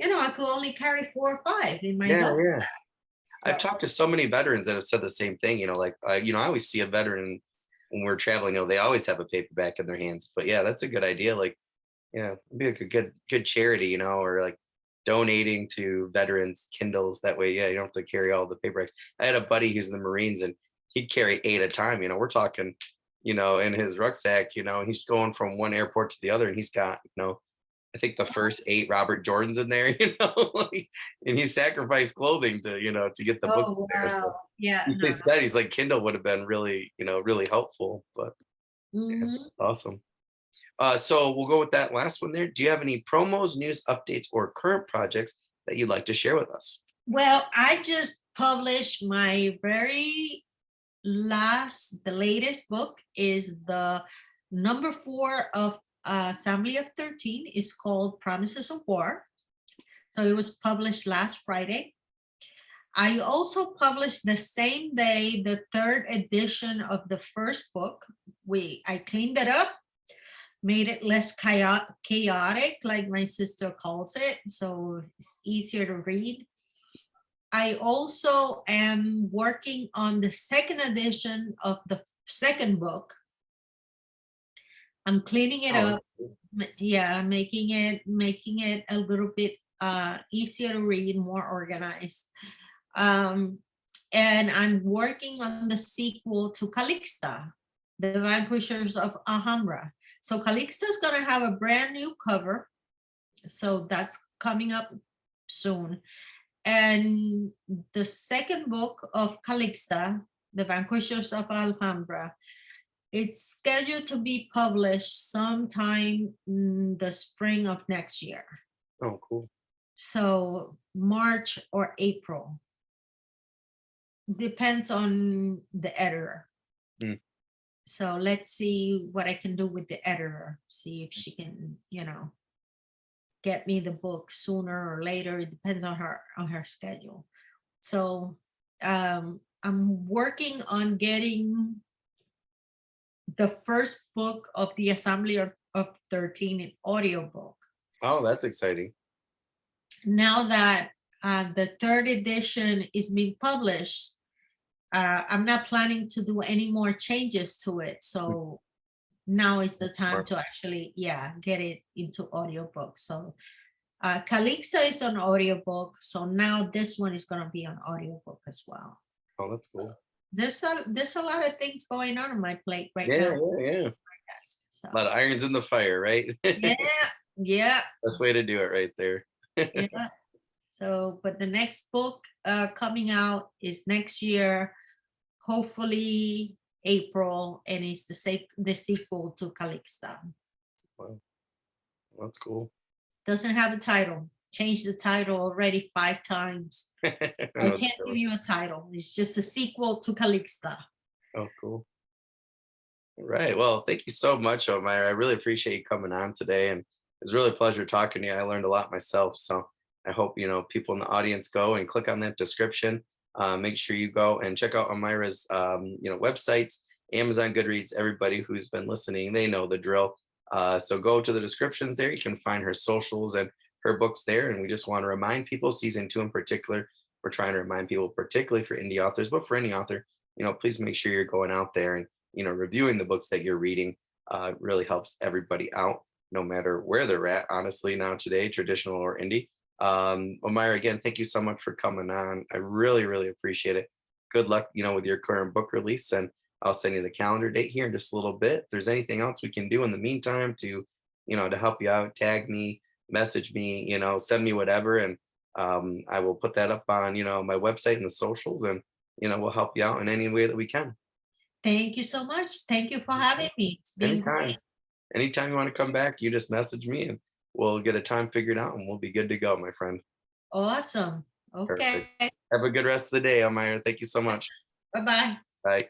Speaker 2: I could only carry 4 or 5 in my
Speaker 1: Yeah,
Speaker 2: duffel
Speaker 1: yeah.
Speaker 2: bag.
Speaker 1: I've
Speaker 2: So,
Speaker 1: talked to so many veterans that have said the same thing. Like I always see a veteran when we're traveling. They always have a paperback in their hands. But yeah, that's a good idea. Like, yeah, it'd be like a good charity, or like donating to veterans Kindles. That way, yeah, you don't have to carry all the paperbacks. I had a buddy who's in the Marines, and he'd carry 8 at a time. We're talking, in his rucksack. And he's going from one airport to the other, and he's got, I think the first 8 Robert Jordans in there, like, and he sacrificed clothing to get the books
Speaker 2: oh
Speaker 1: there.
Speaker 2: wow.
Speaker 1: So
Speaker 2: Yeah,
Speaker 1: he
Speaker 2: no, no.
Speaker 1: said he's like Kindle would have been really, really helpful. But yeah,
Speaker 2: Mhm.
Speaker 1: awesome. So we'll go with that last one there. Do you have any promos, news, updates, or current projects that you'd like to share with us?
Speaker 2: Well, I just published my the latest book is the number 4 of Assembly of 13 is called Promises of War. So it was published last Friday. I also published the same day the 3rd edition of the first book. I cleaned it up, made it less chaotic, like my sister calls it, so it's easier to read. I also am working on the 2nd edition of the second book. I'm cleaning it
Speaker 1: Oh,
Speaker 2: up. Yeah, making it a little bit easier to read, more organized. Um, and I'm working on the sequel to Calixta, The Vanquishers of Alhambra. So Calixta is going to have a brand new cover. So that's coming up soon. And the second book of Calixta, The Vanquishers of Alhambra, it's scheduled to be published sometime in the spring of next year.
Speaker 1: oh, cool.
Speaker 2: So March or April. Depends on the editor.
Speaker 1: Mm.
Speaker 2: So let's see what I can do with the editor. See if she can, get me the book sooner or later. It depends on her schedule. So I'm working on getting the first book of the Assembly of 13 in audiobook.
Speaker 1: Oh, that's exciting.
Speaker 2: Now that the third edition is being published, I'm not planning to do any more changes to it. So now is the time to actually, get it into audiobook. So Calixta is on audiobook. So now this one is going to be on audiobook as well.
Speaker 1: Oh, that's cool.
Speaker 2: There's a lot of things going on my plate right
Speaker 1: Yeah,
Speaker 2: now.
Speaker 1: yeah.
Speaker 2: So,
Speaker 1: A lot of irons in the fire, right?
Speaker 2: yeah.
Speaker 1: Best way to do it right there.
Speaker 2: Yeah. So, but the next book coming out is next year, hopefully April, and it's the sequel to Calixta.
Speaker 1: Wow, that's cool.
Speaker 2: Doesn't have a title. Changed the title already 5 times. I can't give you a title. It's just a sequel to Calixta.
Speaker 1: Oh, cool. All right. Well, thank you so much, Omar. I really appreciate you coming on today. And it's really a pleasure talking to you. I learned a lot myself. So I hope, people in the audience go and click on that description. Make sure you go and check out Amira's, websites, Amazon, Goodreads. Everybody who's been listening, they know the drill. So go to the descriptions there. You can find her socials and her books there. And we just want to remind people, season 2 in particular, we're trying to remind people, particularly for indie authors, but for any author, please make sure you're going out there and reviewing the books that you're reading. Really helps everybody out, no matter where they're at, honestly, now today, traditional or indie. Omira, again, thank you so much for coming on. I really, really appreciate it. Good luck, with your current book release, and I'll send you the calendar date here in just a little bit. If there's anything else we can do in the meantime to help you out, tag me, message me, send me whatever, and I will put that up on, my website and the socials, and we'll help you out in any way that we can.
Speaker 2: Thank you so much. Thank you for having me. It's been
Speaker 1: Anytime.
Speaker 2: great.
Speaker 1: Anytime you want to come back, you just message me and we'll get a time figured out and we'll be good to go, my friend.
Speaker 2: Awesome. Okay.
Speaker 1: Perfect. Have a good rest of the day, Omira. Thank you so much.
Speaker 2: Bye-bye.
Speaker 1: Bye.